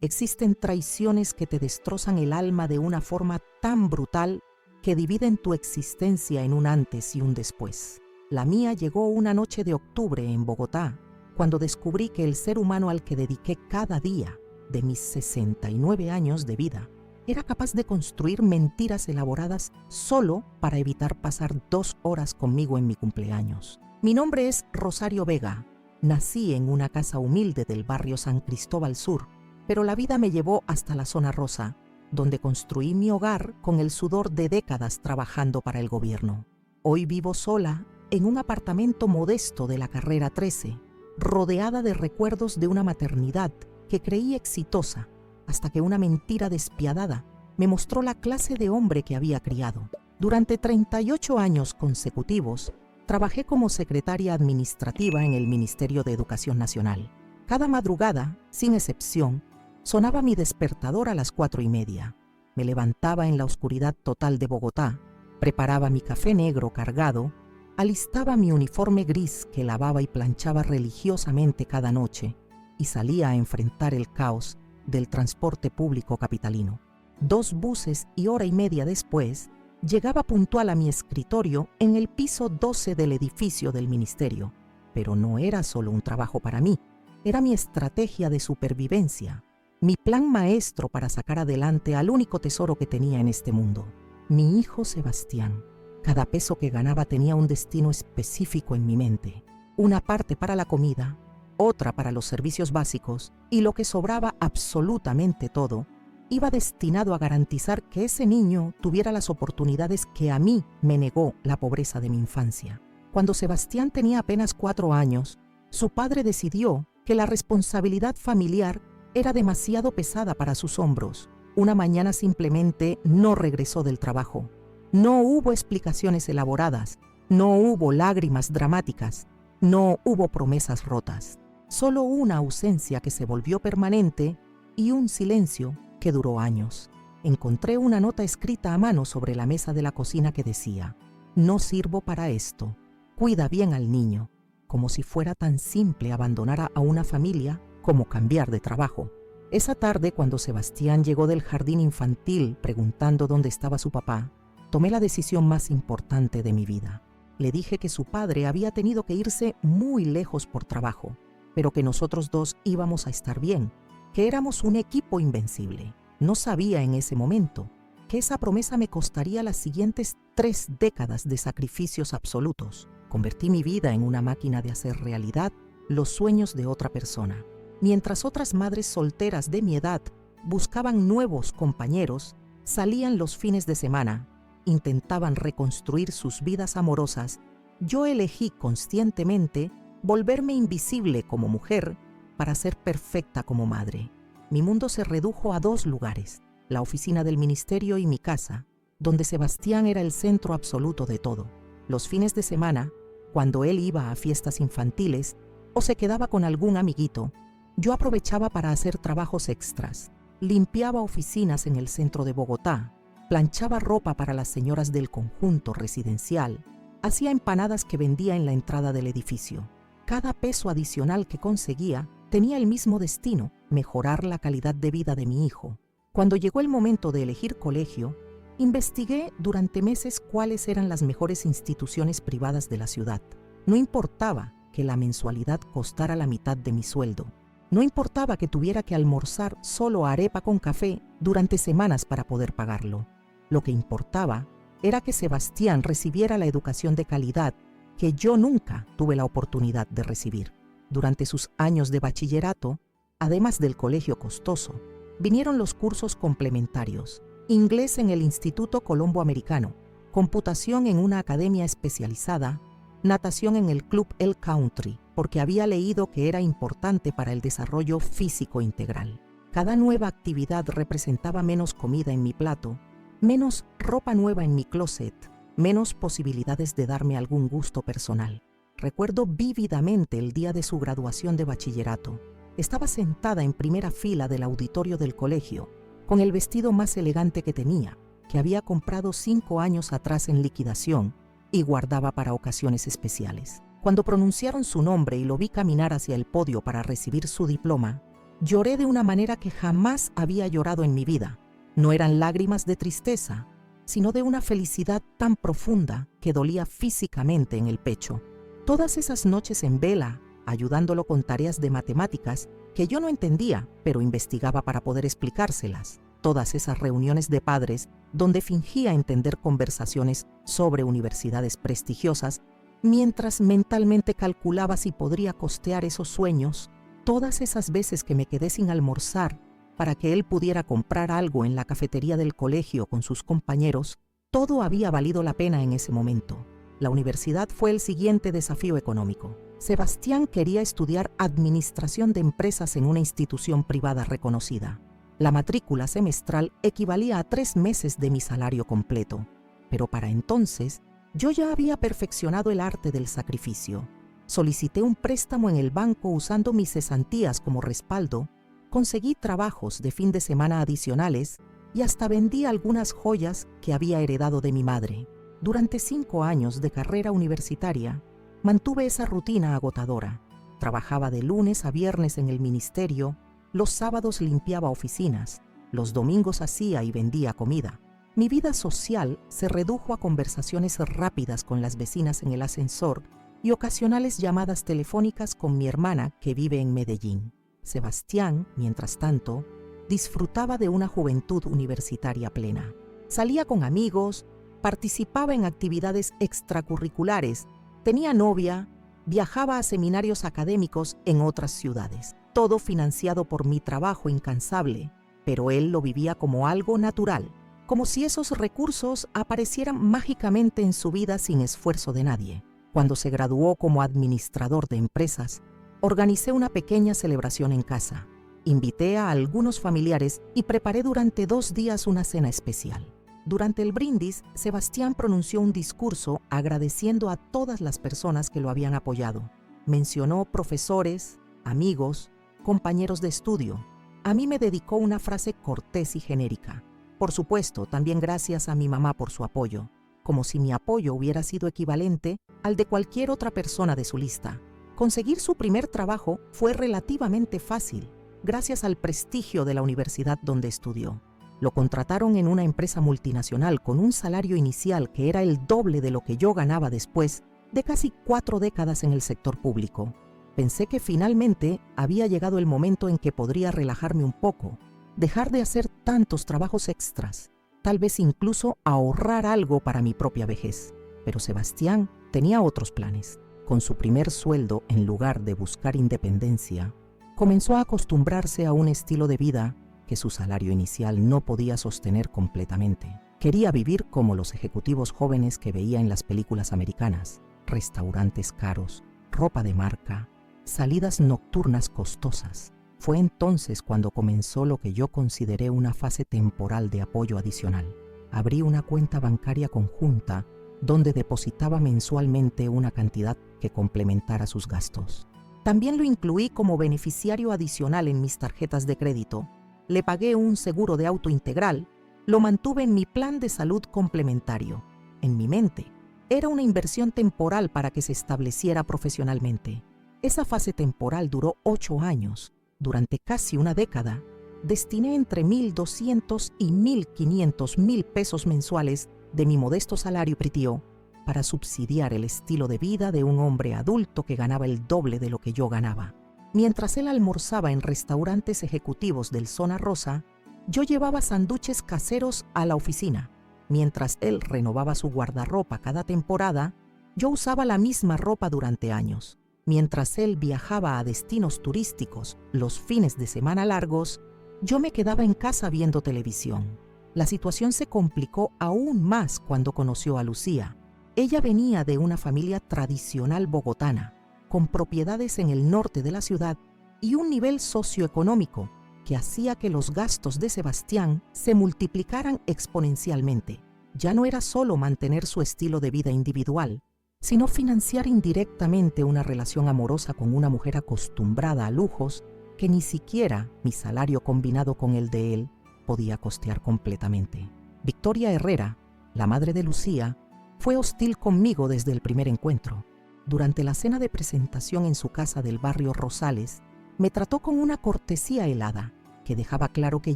Existen traiciones que te destrozan el alma de una forma tan brutal que dividen tu existencia en un antes y un después. La mía llegó una noche de octubre en Bogotá, cuando descubrí que el ser humano al que dediqué cada día de mis 69 años de vida era capaz de construir mentiras elaboradas solo para evitar pasar 2 horas conmigo en mi cumpleaños. Mi nombre es Rosario Vega. Nací en una casa humilde del barrio San Cristóbal Sur, pero la vida me llevó hasta la zona rosa, donde construí mi hogar con el sudor de décadas trabajando para el gobierno. Hoy vivo sola en un apartamento modesto de la Carrera 13, rodeada de recuerdos de una maternidad que creí exitosa, hasta que una mentira despiadada me mostró la clase de hombre que había criado. Durante 38 años consecutivos, trabajé como secretaria administrativa en el Ministerio de Educación Nacional. Cada madrugada, sin excepción, sonaba mi despertador a las 4:30. Me levantaba en la oscuridad total de Bogotá, preparaba mi café negro cargado, alistaba mi uniforme gris que lavaba y planchaba religiosamente cada noche y salía a enfrentar el caos del transporte público capitalino. 2 buses y hora y media después, llegaba puntual a mi escritorio en el piso 12 del edificio del ministerio. Pero no era solo un trabajo para mí, era mi estrategia de supervivencia, mi plan maestro para sacar adelante al único tesoro que tenía en este mundo, mi hijo Sebastián. Cada peso que ganaba tenía un destino específico en mi mente, una parte para la comida, otra para los servicios básicos, y lo que sobraba, absolutamente todo, iba destinado a garantizar que ese niño tuviera las oportunidades que a mí me negó la pobreza de mi infancia. Cuando Sebastián tenía apenas 4 años, su padre decidió que la responsabilidad familiar era demasiado pesada para sus hombros. Una mañana simplemente no regresó del trabajo. No hubo explicaciones elaboradas, no hubo lágrimas dramáticas, no hubo promesas rotas. Solo una ausencia que se volvió permanente y un silencio que duró años. Encontré una nota escrita a mano sobre la mesa de la cocina que decía: «No sirvo para esto. Cuida bien al niño», como si fuera tan simple abandonar a una familia como cambiar de trabajo. Esa tarde, cuando Sebastián llegó del jardín infantil preguntando dónde estaba su papá, tomé la decisión más importante de mi vida. Le dije que su padre había tenido que irse muy lejos por trabajo, pero que nosotros dos íbamos a estar bien, que éramos un equipo invencible. No sabía en ese momento que esa promesa me costaría las siguientes 3 décadas de sacrificios absolutos. Convertí mi vida en una máquina de hacer realidad los sueños de otra persona. Mientras otras madres solteras de mi edad buscaban nuevos compañeros, salían los fines de semana, intentaban reconstruir sus vidas amorosas, yo elegí conscientemente volverme invisible como mujer para ser perfecta como madre. Mi mundo se redujo a 2 lugares, la oficina del ministerio y mi casa, donde Sebastián era el centro absoluto de todo. Los fines de semana, cuando él iba a fiestas infantiles o se quedaba con algún amiguito, yo aprovechaba para hacer trabajos extras. Limpiaba oficinas en el centro de Bogotá, planchaba ropa para las señoras del conjunto residencial, hacía empanadas que vendía en la entrada del edificio. Cada peso adicional que conseguía tenía el mismo destino: mejorar la calidad de vida de mi hijo. Cuando llegó el momento de elegir colegio, investigué durante meses cuáles eran las mejores instituciones privadas de la ciudad. No importaba que la mensualidad costara la mitad de mi sueldo. No importaba que tuviera que almorzar solo arepa con café durante semanas para poder pagarlo. Lo que importaba era que Sebastián recibiera la educación de calidad que yo nunca tuve la oportunidad de recibir. Durante sus años de bachillerato, además del colegio costoso, vinieron los cursos complementarios: inglés en el Instituto Colombo Americano, computación en una academia especializada, natación en el Club El Country, porque había leído que era importante para el desarrollo físico integral. Cada nueva actividad representaba menos comida en mi plato, menos ropa nueva en mi closet, menos posibilidades de darme algún gusto personal. Recuerdo vívidamente el día de su graduación de bachillerato. Estaba sentada en primera fila del auditorio del colegio, con el vestido más elegante que tenía, que había comprado 5 años atrás en liquidación y guardaba para ocasiones especiales. Cuando pronunciaron su nombre y lo vi caminar hacia el podio para recibir su diploma, Lloré de una manera que jamás había llorado en mi vida. No eran lágrimas de tristeza, sino de una felicidad tan profunda que dolía físicamente en el pecho. Todas esas noches en vela, ayudándolo con tareas de matemáticas que yo no entendía, pero investigaba para poder explicárselas. Todas esas reuniones de padres donde fingía entender conversaciones sobre universidades prestigiosas, mientras mentalmente calculaba si podría costear esos sueños. Todas esas veces que me quedé sin almorzar para que él pudiera comprar algo en la cafetería del colegio con sus compañeros, todo había valido la pena en ese momento. La universidad fue el siguiente desafío económico. Sebastián quería estudiar administración de empresas en una institución privada reconocida. La matrícula semestral equivalía a 3 meses de mi salario completo, pero para entonces yo ya había perfeccionado el arte del sacrificio. Solicité un préstamo en el banco usando mis cesantías como respaldo, conseguí trabajos de fin de semana adicionales y hasta vendí algunas joyas que había heredado de mi madre. Durante 5 años de carrera universitaria, mantuve esa rutina agotadora. Trabajaba de lunes a viernes en el ministerio, los sábados limpiaba oficinas, los domingos hacía y vendía comida. Mi vida social se redujo a conversaciones rápidas con las vecinas en el ascensor y ocasionales llamadas telefónicas con mi hermana que vive en Medellín. Sebastián, mientras tanto, disfrutaba de una juventud universitaria plena. Salía con amigos, participaba en actividades extracurriculares, tenía novia, viajaba a seminarios académicos en otras ciudades. Todo financiado por mi trabajo incansable, pero él lo vivía como algo natural, como si esos recursos aparecieran mágicamente en su vida sin esfuerzo de nadie. Cuando se graduó como administrador de empresas, organicé una pequeña celebración en casa. Invité a algunos familiares y preparé durante 2 días una cena especial. Durante el brindis, Sebastián pronunció un discurso agradeciendo a todas las personas que lo habían apoyado. Mencionó profesores, amigos, compañeros de estudio. A mí me dedicó una frase cortés y genérica. Por supuesto, también gracias a mi mamá por su apoyo, como si mi apoyo hubiera sido equivalente al de cualquier otra persona de su lista. Conseguir su primer trabajo fue relativamente fácil, gracias al prestigio de la universidad donde estudió. Lo contrataron en una empresa multinacional con un salario inicial que era el doble de lo que yo ganaba después de casi 4 décadas en el sector público. Pensé que finalmente había llegado el momento en que podría relajarme un poco, dejar de hacer tantos trabajos extras, tal vez incluso ahorrar algo para mi propia vejez. Pero Sebastián tenía otros planes. Con su primer sueldo, en lugar de buscar independencia, comenzó a acostumbrarse a un estilo de vida que su salario inicial no podía sostener completamente. Quería vivir como los ejecutivos jóvenes que veía en las películas americanas: restaurantes caros, ropa de marca, salidas nocturnas costosas. Fue entonces cuando comenzó lo que yo consideré una fase temporal de apoyo adicional. Abrí una cuenta bancaria conjunta donde depositaba mensualmente una cantidad que complementara sus gastos. También lo incluí como beneficiario adicional en mis tarjetas de crédito. Le pagué un seguro de auto integral, lo mantuve en mi plan de salud complementario. En mi mente, era una inversión temporal para que se estableciera profesionalmente. Esa fase temporal duró 8 años. Durante casi una década, destiné entre 1,200 y 1,500 pesos mensuales de mi modesto salario pretío para subsidiar el estilo de vida de un hombre adulto que ganaba el doble de lo que yo ganaba. Mientras él almorzaba en restaurantes ejecutivos del Zona Rosa, yo llevaba sándwiches caseros a la oficina. Mientras él renovaba su guardarropa cada temporada, yo usaba la misma ropa durante años. Mientras él viajaba a destinos turísticos los fines de semana largos, yo me quedaba en casa viendo televisión. La situación se complicó aún más cuando conoció a Lucía. Ella venía de una familia tradicional bogotana, con propiedades en el norte de la ciudad y un nivel socioeconómico que hacía que los gastos de Sebastián se multiplicaran exponencialmente. Ya no era solo mantener su estilo de vida individual, sino financiar indirectamente una relación amorosa con una mujer acostumbrada a lujos que ni siquiera mi salario combinado con el de él podía costear completamente. Victoria Herrera, la madre de Lucía, fue hostil conmigo desde el primer encuentro. Durante la cena de presentación en su casa del barrio Rosales, Me trató con una cortesía helada, que dejaba claro que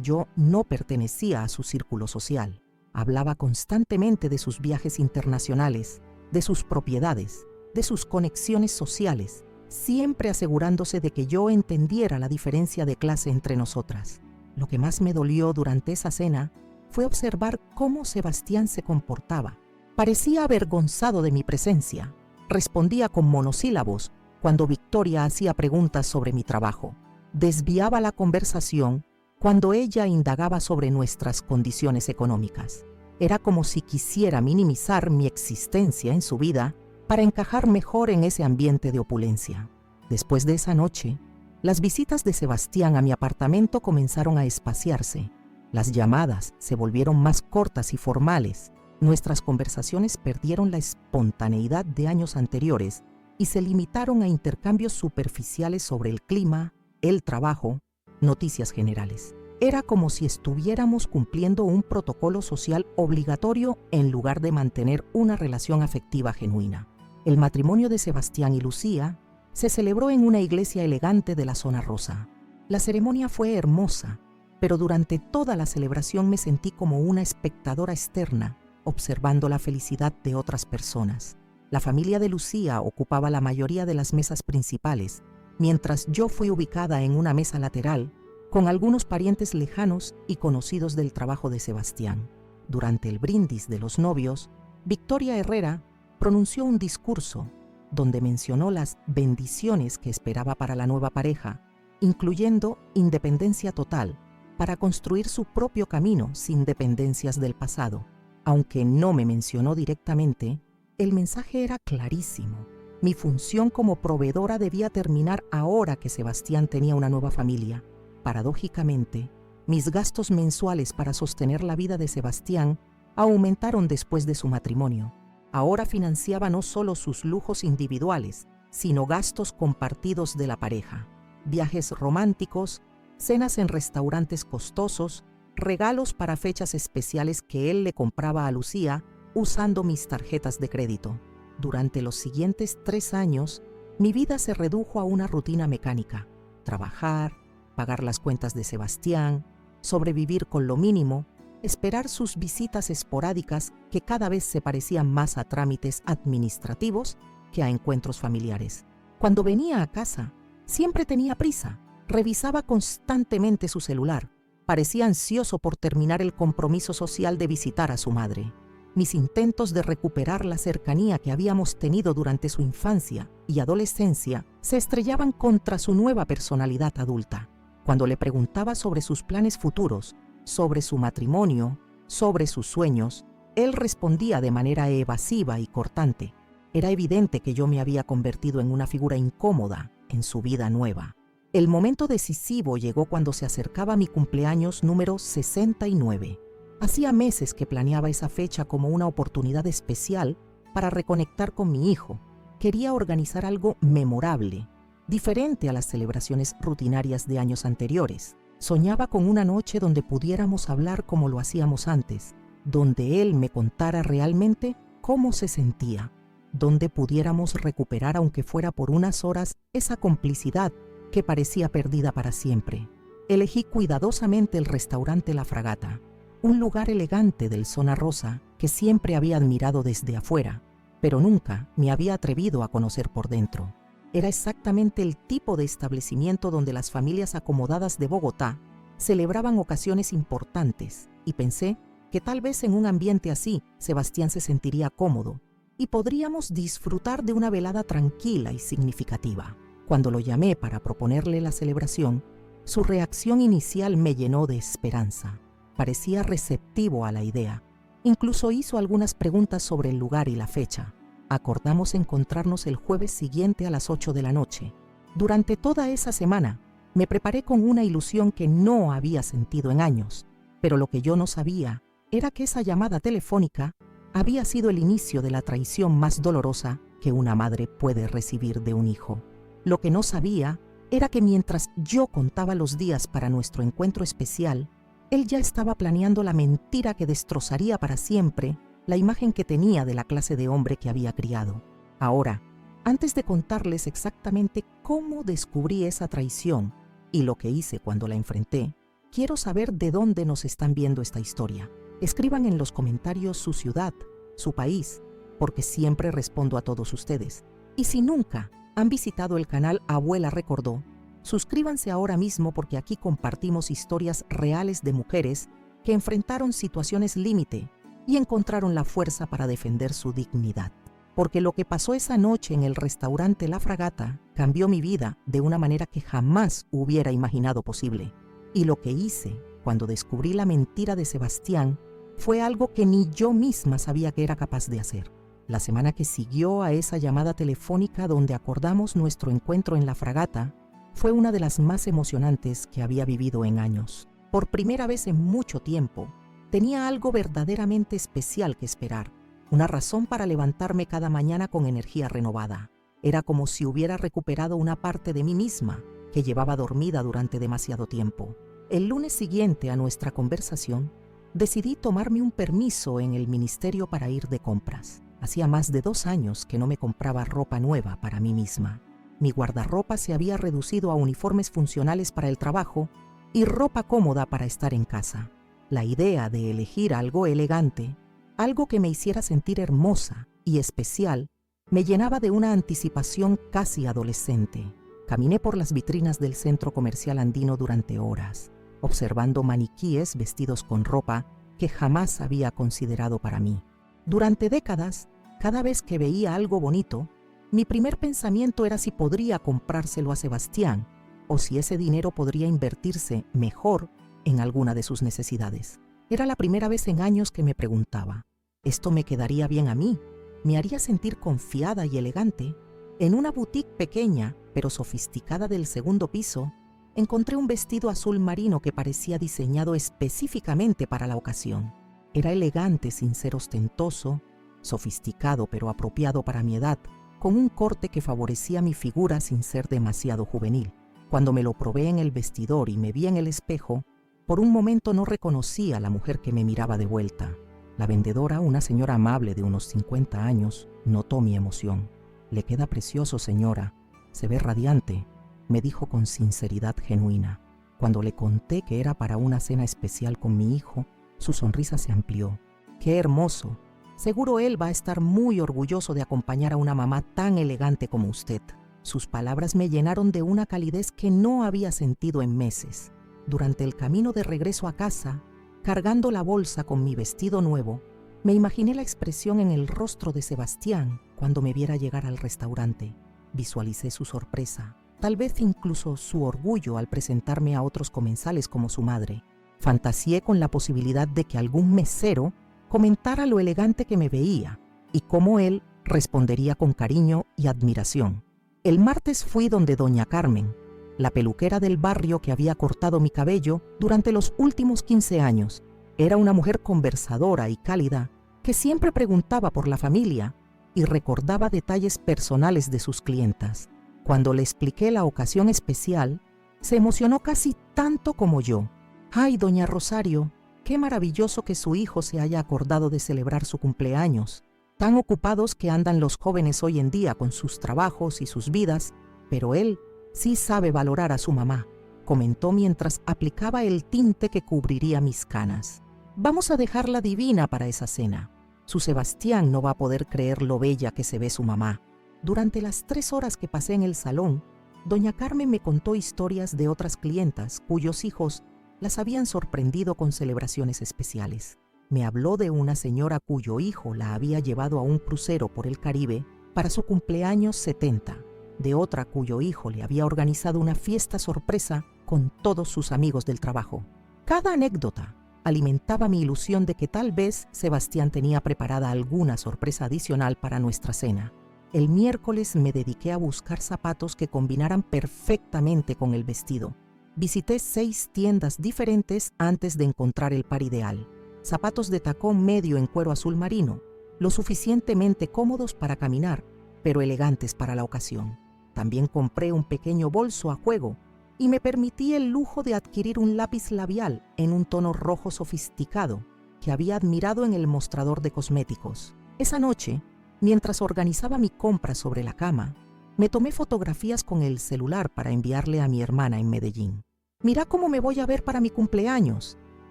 yo no pertenecía a su círculo social. Hablaba constantemente de sus viajes internacionales, de sus propiedades, de sus conexiones sociales, siempre asegurándose de que yo entendiera la diferencia de clase entre nosotras. Lo que más me dolió durante esa cena fue observar cómo Sebastián se comportaba. Parecía avergonzado de mi presencia. Respondía con monosílabos cuando Victoria hacía preguntas sobre mi trabajo. Desviaba la conversación cuando ella indagaba sobre nuestras condiciones económicas. Era como si quisiera minimizar mi existencia en su vida para encajar mejor en ese ambiente de opulencia. Después de esa noche, las visitas de Sebastián a mi apartamento comenzaron a espaciarse. Las llamadas se volvieron más cortas y formales. Nuestras conversaciones perdieron la espontaneidad de años anteriores y se limitaron a intercambios superficiales sobre el clima, el trabajo, noticias generales. Era como si estuviéramos cumpliendo un protocolo social obligatorio en lugar de mantener una relación afectiva genuina. El matrimonio de Sebastián y Lucía se celebró en una iglesia elegante de la zona rosa. La ceremonia fue hermosa, pero durante toda la celebración me sentí como una espectadora externa, observando la felicidad de otras personas. La familia de Lucía ocupaba la mayoría de las mesas principales, mientras yo fui ubicada en una mesa lateral con algunos parientes lejanos y conocidos del trabajo de Sebastián. Durante el brindis de los novios, Victoria Herrera pronunció un discurso donde mencionó las bendiciones que esperaba para la nueva pareja, incluyendo independencia total para construir su propio camino sin dependencias del pasado. Aunque no me mencionó directamente, el mensaje era clarísimo. Mi función como proveedora debía terminar ahora que Sebastián tenía una nueva familia. Paradójicamente, mis gastos mensuales para sostener la vida de Sebastián aumentaron después de su matrimonio. Ahora financiaba no solo sus lujos individuales, sino gastos compartidos de la pareja. Viajes románticos, cenas en restaurantes costosos, regalos para fechas especiales que él le compraba a Lucía usando mis tarjetas de crédito. Durante los siguientes 3 años, mi vida se redujo a una rutina mecánica: trabajar, pagar las cuentas de Sebastián, sobrevivir con lo mínimo, esperar sus visitas esporádicas que cada vez se parecían más a trámites administrativos que a encuentros familiares. Cuando venía a casa, siempre tenía prisa, revisaba constantemente su celular, parecía ansioso por terminar el compromiso social de visitar a su madre. Mis intentos de recuperar la cercanía que habíamos tenido durante su infancia y adolescencia se estrellaban contra su nueva personalidad adulta. Cuando le preguntaba sobre sus planes futuros, sobre su matrimonio, sobre sus sueños, él respondía de manera evasiva y cortante. Era evidente que yo me había convertido en una figura incómoda en su vida nueva. El momento decisivo llegó cuando se acercaba mi cumpleaños número 69. Hacía meses que planeaba esa fecha como una oportunidad especial para reconectar con mi hijo. Quería organizar algo memorable, diferente a las celebraciones rutinarias de años anteriores. Soñaba con una noche donde pudiéramos hablar como lo hacíamos antes, donde él me contara realmente cómo se sentía, donde pudiéramos recuperar, aunque fuera por unas horas, esa complicidad que parecía perdida para siempre. Elegí cuidadosamente el restaurante La Fragata, un lugar elegante del Zona Rosa que siempre había admirado desde afuera, pero nunca me había atrevido a conocer por dentro. Era exactamente el tipo de establecimiento donde las familias acomodadas de Bogotá celebraban ocasiones importantes, y pensé que tal vez en un ambiente así Sebastián se sentiría cómodo y podríamos disfrutar de una velada tranquila y significativa. Cuando lo llamé para proponerle la celebración, su reacción inicial me llenó de esperanza. Parecía receptivo a la idea. Incluso hizo algunas preguntas sobre el lugar y la fecha. Acordamos encontrarnos el jueves siguiente a las 8 de la noche. Durante toda esa semana, me preparé con una ilusión que no había sentido en años, pero lo que yo no sabía era que esa llamada telefónica había sido el inicio de la traición más dolorosa que una madre puede recibir de un hijo. Lo que no sabía era que mientras yo contaba los días para nuestro encuentro especial, él ya estaba planeando la mentira que destrozaría para siempre la imagen que tenía de la clase de hombre que había criado. Ahora, Antes de contarles exactamente cómo descubrí esa traición y lo que hice cuando la enfrenté, quiero saber de dónde nos están viendo esta historia. Escriban en los comentarios su ciudad, su país, porque siempre respondo a todos ustedes. Y si nunca han visitado el canal Abuela Recordó, suscríbanse ahora mismo porque aquí compartimos historias reales de mujeres que enfrentaron situaciones límite y encontraron la fuerza para defender su dignidad. Porque lo que pasó esa noche en el restaurante La Fragata cambió mi vida de una manera que jamás hubiera imaginado posible. Y lo que hice cuando descubrí la mentira de Sebastián fue algo que ni yo misma sabía que era capaz de hacer. La semana que siguió a esa llamada telefónica donde acordamos nuestro encuentro en La Fragata fue una de las más emocionantes que había vivido en años. Por primera vez en mucho tiempo, tenía algo verdaderamente especial que esperar. Una razón para levantarme cada mañana con energía renovada. Era como si hubiera recuperado una parte de mí misma que llevaba dormida durante demasiado tiempo. El lunes siguiente a nuestra conversación, decidí tomarme un permiso en el ministerio para ir de compras. Hacía más de 2 años que no me compraba ropa nueva para mí misma. Mi guardarropa se había reducido a uniformes funcionales para el trabajo y ropa cómoda para estar en casa. La idea de elegir algo elegante, algo que me hiciera sentir hermosa y especial, me llenaba de una anticipación casi adolescente. Caminé por las vitrinas del centro comercial andino durante horas, observando maniquíes vestidos con ropa que jamás había considerado para mí. Durante décadas, cada vez que veía algo bonito, mi primer pensamiento era si podría comprárselo a Sebastián o si ese dinero podría invertirse mejor en alguna de sus necesidades. Era la primera vez en años que me preguntaba, ¿esto me quedaría bien a mí? ¿Me haría sentir confiada y elegante? En una boutique pequeña, pero sofisticada del segundo piso, encontré un vestido azul marino que parecía diseñado específicamente para la ocasión. Era elegante sin ser ostentoso, sofisticado pero apropiado para mi edad, con un corte que favorecía mi figura sin ser demasiado juvenil. Cuando me lo probé en el vestidor y me vi en el espejo, por un momento no reconocí a la mujer que me miraba de vuelta. La vendedora, una señora amable de unos 50 años, notó mi emoción. «Le queda precioso, señora. Se ve radiante», me dijo con sinceridad genuina. Cuando le conté que era para una cena especial con mi hijo, su sonrisa se amplió. «¡Qué hermoso! Seguro él va a estar muy orgulloso de acompañar a una mamá tan elegante como usted». Sus palabras me llenaron de una calidez que no había sentido en meses. Durante el camino de regreso a casa, cargando la bolsa con mi vestido nuevo, me imaginé la expresión en el rostro de Sebastián cuando me viera llegar al restaurante. Visualicé su sorpresa, tal vez incluso su orgullo al presentarme a otros comensales como su madre. Fantaseé con la posibilidad de que algún mesero comentara lo elegante que me veía y cómo él respondería con cariño y admiración. El martes fui donde doña Carmen, la peluquera del barrio que había cortado mi cabello durante los últimos 15 años. Era una mujer conversadora y cálida que siempre preguntaba por la familia y recordaba detalles personales de sus clientas. Cuando le expliqué la ocasión especial, se emocionó casi tanto como yo. «Ay, doña Rosario, qué maravilloso que su hijo se haya acordado de celebrar su cumpleaños. Tan ocupados que andan los jóvenes hoy en día con sus trabajos y sus vidas, pero él sí sabe valorar a su mamá», comentó mientras aplicaba el tinte que cubriría mis canas. «Vamos a dejarla divina para esa cena. Su Sebastián no va a poder creer lo bella que se ve su mamá». Durante las 3 horas que pasé en el salón, doña Carmen me contó historias de otras clientas cuyos hijos las habían sorprendido con celebraciones especiales. Me habló de una señora cuyo hijo la había llevado a un crucero por el Caribe para su cumpleaños 70, de otra cuyo hijo le había organizado una fiesta sorpresa con todos sus amigos del trabajo. Cada anécdota alimentaba mi ilusión de que tal vez Sebastián tenía preparada alguna sorpresa adicional para nuestra cena. El miércoles me dediqué a buscar zapatos que combinaran perfectamente con el vestido. Visité 6 tiendas diferentes antes de encontrar el par ideal. Zapatos de tacón medio en cuero azul marino, lo suficientemente cómodos para caminar, pero elegantes para la ocasión. También compré un pequeño bolso a juego y me permití el lujo de adquirir un lápiz labial en un tono rojo sofisticado que había admirado en el mostrador de cosméticos. Esa noche Mientras organizaba mi compra sobre la cama, me tomé fotografías con el celular para enviarle a mi hermana en Medellín. «Mira cómo me voy a ver para mi cumpleaños»,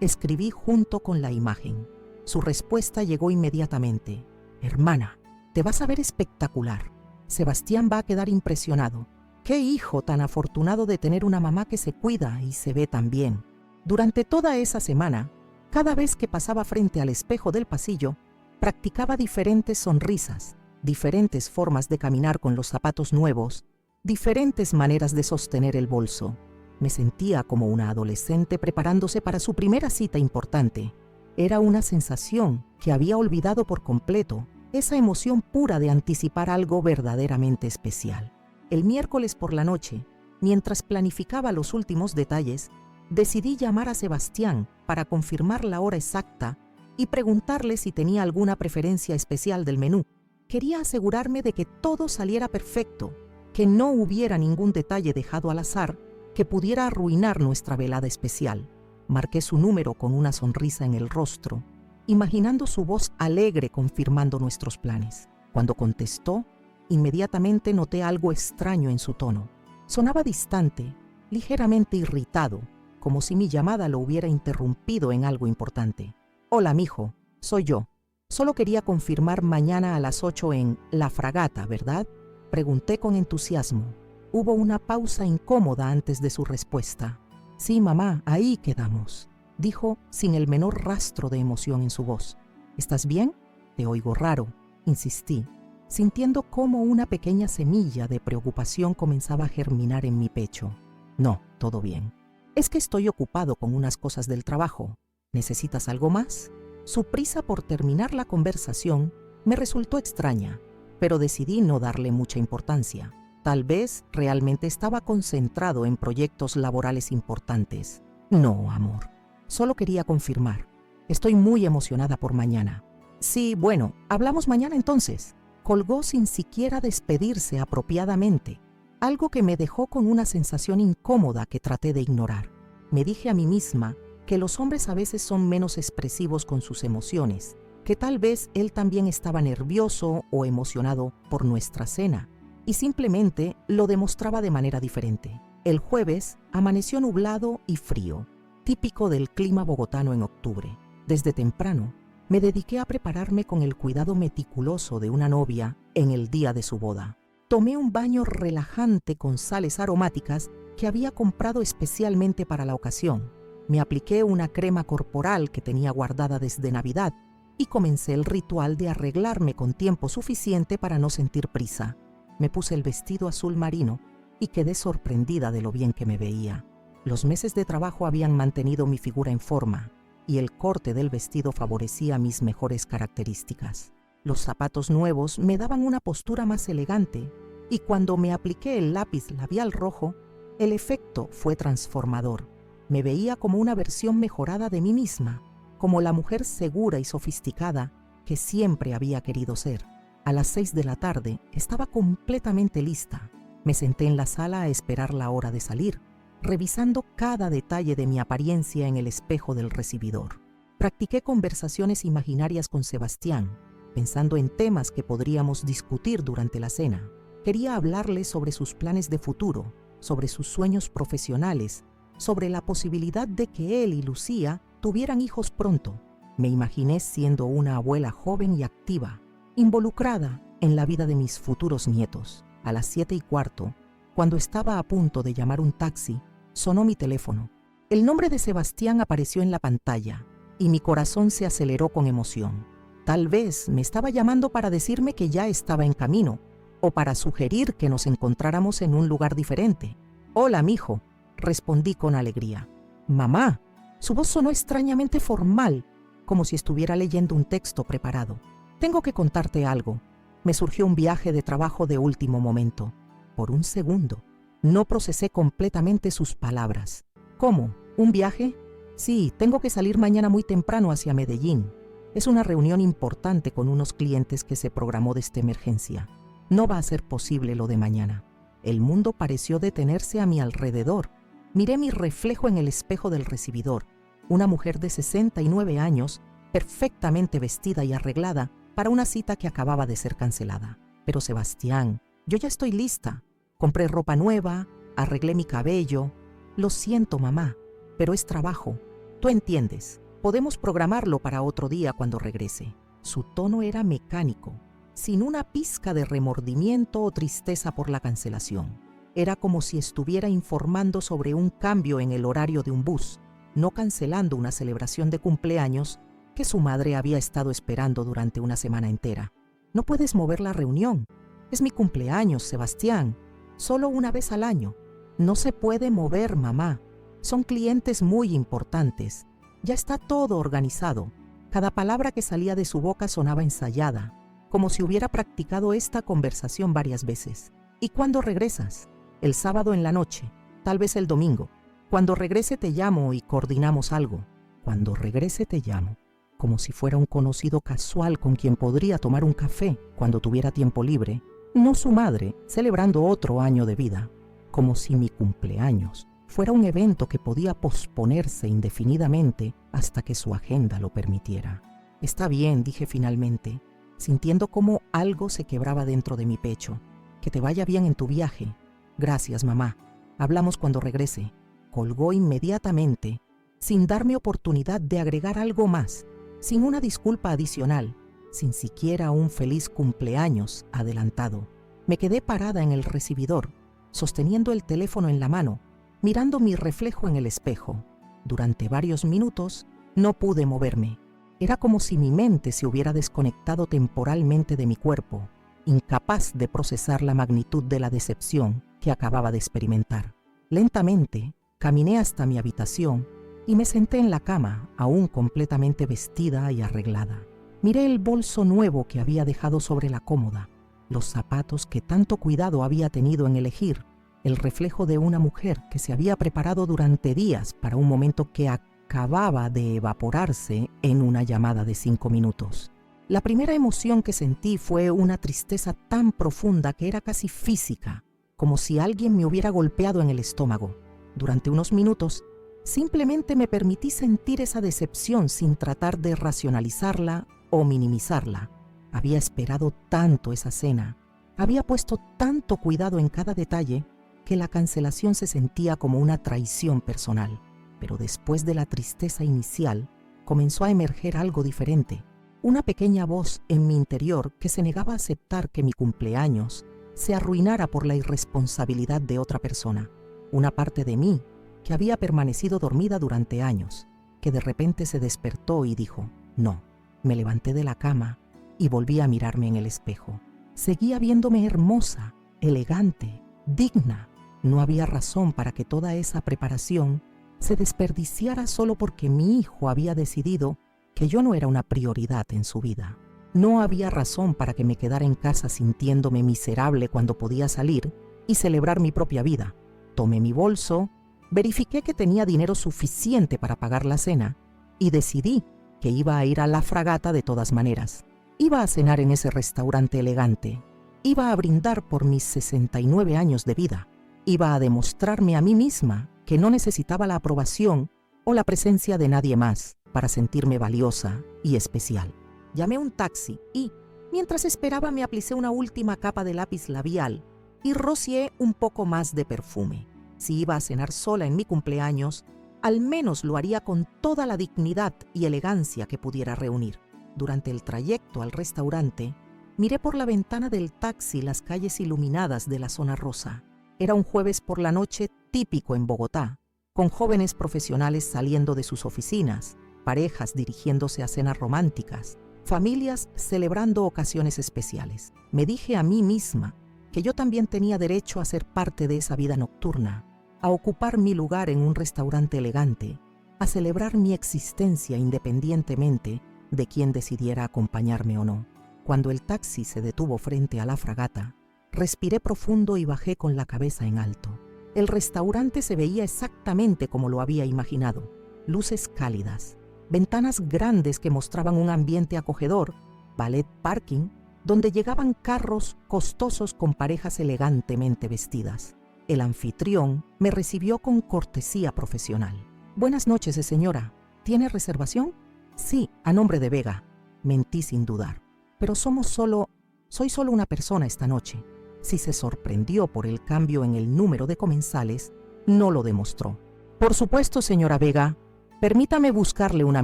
escribí junto con la imagen. Su respuesta llegó inmediatamente. «Hermana, te vas a ver espectacular. Sebastián va a quedar impresionado. Qué hijo tan afortunado de tener una mamá que se cuida y se ve tan bien». Durante toda esa semana, cada vez que pasaba frente al espejo del pasillo, practicaba diferentes sonrisas, diferentes formas de caminar con los zapatos nuevos, diferentes maneras de sostener el bolso. Me sentía como una adolescente preparándose para su primera cita importante. Era una sensación que había olvidado por completo, esa emoción pura de anticipar algo verdaderamente especial. El miércoles por la noche, mientras planificaba los últimos detalles, decidí llamar a Sebastián para confirmar la hora exacta y preguntarle si tenía alguna preferencia especial del menú. Quería asegurarme de que todo saliera perfecto, que no hubiera ningún detalle dejado al azar que pudiera arruinar nuestra velada especial. Marqué su número con una sonrisa en el rostro, imaginando su voz alegre confirmando nuestros planes. Cuando contestó, inmediatamente noté algo extraño en su tono. Sonaba distante, ligeramente irritado, como si mi llamada lo hubiera interrumpido en algo importante. «Hola, mijo, soy yo. Solo quería confirmar mañana a las 8 en La Fragata, ¿verdad?», pregunté con entusiasmo. Hubo una pausa incómoda antes de su respuesta. «Sí, mamá, ahí quedamos», dijo sin el menor rastro de emoción en su voz. «¿Estás bien? Te oigo raro», insistí, sintiendo cómo una pequeña semilla de preocupación comenzaba a germinar en mi pecho. «No, todo bien. Es que estoy ocupado con unas cosas del trabajo. ¿Necesitas algo más?». Su prisa por terminar la conversación me resultó extraña, pero decidí no darle mucha importancia. Tal vez realmente estaba concentrado en proyectos laborales importantes. «No, amor. Solo quería confirmar. Estoy muy emocionada por mañana». «Sí, bueno, hablamos mañana entonces». Colgó sin siquiera despedirse apropiadamente, algo que me dejó con una sensación incómoda que traté de ignorar. Me dije a mí misma que los hombres a veces son menos expresivos con sus emociones, que tal vez él también estaba nervioso o emocionado por nuestra cena, y simplemente lo demostraba de manera diferente. El jueves amaneció nublado y frío, típico del clima bogotano en octubre. Desde temprano, me dediqué a prepararme con el cuidado meticuloso de una novia en el día de su boda. Tomé un baño relajante con sales aromáticas que había comprado especialmente para la ocasión. Me apliqué una crema corporal que tenía guardada desde Navidad y comencé el ritual de arreglarme con tiempo suficiente para no sentir prisa. Me puse el vestido azul marino y quedé sorprendida de lo bien que me veía. Los meses de trabajo habían mantenido mi figura en forma y el corte del vestido favorecía mis mejores características. Los zapatos nuevos me daban una postura más elegante y cuando me apliqué el lápiz labial rojo, el efecto fue transformador. Me veía como una versión mejorada de mí misma, como la mujer segura y sofisticada que siempre había querido ser. A las 6 de la tarde estaba completamente lista. Me senté en la sala a esperar la hora de salir, revisando cada detalle de mi apariencia en el espejo del recibidor. Practiqué conversaciones imaginarias con Sebastián, pensando en temas que podríamos discutir durante la cena. Quería hablarle sobre sus planes de futuro, sobre sus sueños profesionales, sobre la posibilidad de que él y Lucía tuvieran hijos pronto. Me imaginé siendo una abuela joven y activa, involucrada en la vida de mis futuros nietos. A las 7:15, cuando estaba a punto de llamar un taxi, sonó mi teléfono. El nombre de Sebastián apareció en la pantalla y mi corazón se aceleró con emoción. Tal vez me estaba llamando para decirme que ya estaba en camino o para sugerir que nos encontráramos en un lugar diferente. «Hola, mijo», respondí con alegría. «Mamá». Su voz sonó extrañamente formal, como si estuviera leyendo un texto preparado. «Tengo que contarte algo. Me surgió un viaje de trabajo de último momento». Por un segundo, no procesé completamente sus palabras. «¿Cómo? ¿Un viaje?» «Sí, tengo que salir mañana muy temprano hacia Medellín. Es una reunión importante con unos clientes que se programó desde emergencia. No va a ser posible lo de mañana». El mundo pareció detenerse a mi alrededor. Miré mi reflejo en el espejo del recibidor. Una mujer de 69 años, perfectamente vestida y arreglada, para una cita que acababa de ser cancelada. Pero Sebastián, yo ya estoy lista. Compré ropa nueva, arreglé mi cabello. Lo siento, mamá, pero es trabajo. Tú entiendes. Podemos programarlo para otro día cuando regrese. Su tono era mecánico, sin una pizca de remordimiento o tristeza por la cancelación. Era como si estuviera informando sobre un cambio en el horario de un bus, no cancelando una celebración de cumpleaños que su madre había estado esperando durante una semana entera. No puedes mover la reunión. Es mi cumpleaños, Sebastián. Solo una vez al año. No se puede mover, mamá. Son clientes muy importantes. Ya está todo organizado. Cada palabra que salía de su boca sonaba ensayada, como si hubiera practicado esta conversación varias veces. ¿Y cuándo regresas? El sábado en la noche, tal vez el domingo. Cuando regrese te llamo y coordinamos algo. Cuando regrese te llamo, como si fuera un conocido casual con quien podría tomar un café cuando tuviera tiempo libre, no su madre celebrando otro año de vida, como si mi cumpleaños fuera un evento que podía posponerse indefinidamente hasta que su agenda lo permitiera. Está bien, dije finalmente, sintiendo cómo algo se quebraba dentro de mi pecho. Que te vaya bien en tu viaje. Gracias, mamá. Hablamos cuando regrese. Colgó inmediatamente, sin darme oportunidad de agregar algo más, sin una disculpa adicional, sin siquiera un feliz cumpleaños adelantado. Me quedé parada en el recibidor, sosteniendo el teléfono en la mano, mirando mi reflejo en el espejo. Durante varios minutos no pude moverme. Era como si mi mente se hubiera desconectado temporalmente de mi cuerpo, incapaz de procesar la magnitud de la decepción que acababa de experimentar. Lentamente, caminé hasta mi habitación y me senté en la cama, aún completamente vestida y arreglada. Miré el bolso nuevo que había dejado sobre la cómoda, los zapatos que tanto cuidado había tenido en elegir, el reflejo de una mujer que se había preparado durante días para un momento que acababa de evaporarse en una llamada de 5 minutos. La primera emoción que sentí fue una tristeza tan profunda que era casi física, como si alguien me hubiera golpeado en el estómago. Durante unos minutos, simplemente me permití sentir esa decepción sin tratar de racionalizarla o minimizarla. Había esperado tanto esa cena, había puesto tanto cuidado en cada detalle, que la cancelación se sentía como una traición personal. Pero después de la tristeza inicial, comenzó a emerger algo diferente. Una pequeña voz en mi interior que se negaba a aceptar que mi cumpleaños se arruinara por la irresponsabilidad de otra persona. Una parte de mí que había permanecido dormida durante años, que de repente se despertó y dijo, no. Me levanté de la cama y volví a mirarme en el espejo. Seguía viéndome hermosa, elegante, digna. No había razón para que toda esa preparación se desperdiciara solo porque mi hijo había decidido que yo no era una prioridad en su vida. No había razón para que me quedara en casa sintiéndome miserable cuando podía salir y celebrar mi propia vida. Tomé mi bolso, verifiqué que tenía dinero suficiente para pagar la cena y decidí que iba a ir a La Fragata de todas maneras. Iba a cenar en ese restaurante elegante. Iba a brindar por mis 69 años de vida. Iba a demostrarme a mí misma que no necesitaba la aprobación o la presencia de nadie más para sentirme valiosa y especial. Llamé un taxi y, mientras esperaba, me aplicé una última capa de lápiz labial y rocié un poco más de perfume. Si iba a cenar sola en mi cumpleaños, al menos lo haría con toda la dignidad y elegancia que pudiera reunir. Durante el trayecto al restaurante, miré por la ventana del taxi las calles iluminadas de la zona rosa. Era un jueves por la noche típico en Bogotá, con jóvenes profesionales saliendo de sus oficinas, parejas dirigiéndose a cenas románticas, familias celebrando ocasiones especiales. Me dije a mí misma que yo también tenía derecho a ser parte de esa vida nocturna, a ocupar mi lugar en un restaurante elegante, a celebrar mi existencia independientemente de quién decidiera acompañarme o no. Cuando el taxi se detuvo frente a La Fragata, respiré profundo y bajé con la cabeza en alto. El restaurante se veía exactamente como lo había imaginado. Luces cálidas, ventanas grandes que mostraban un ambiente acogedor, valet parking, donde llegaban carros costosos con parejas elegantemente vestidas. El anfitrión me recibió con cortesía profesional. Buenas noches, señora. ¿Tiene reservación? Sí, a nombre de Vega. Mentí sin dudar. pero soy solo una persona esta noche. Si se sorprendió por el cambio en el número de comensales, no lo demostró. Por supuesto, señora Vega, permítame buscarle una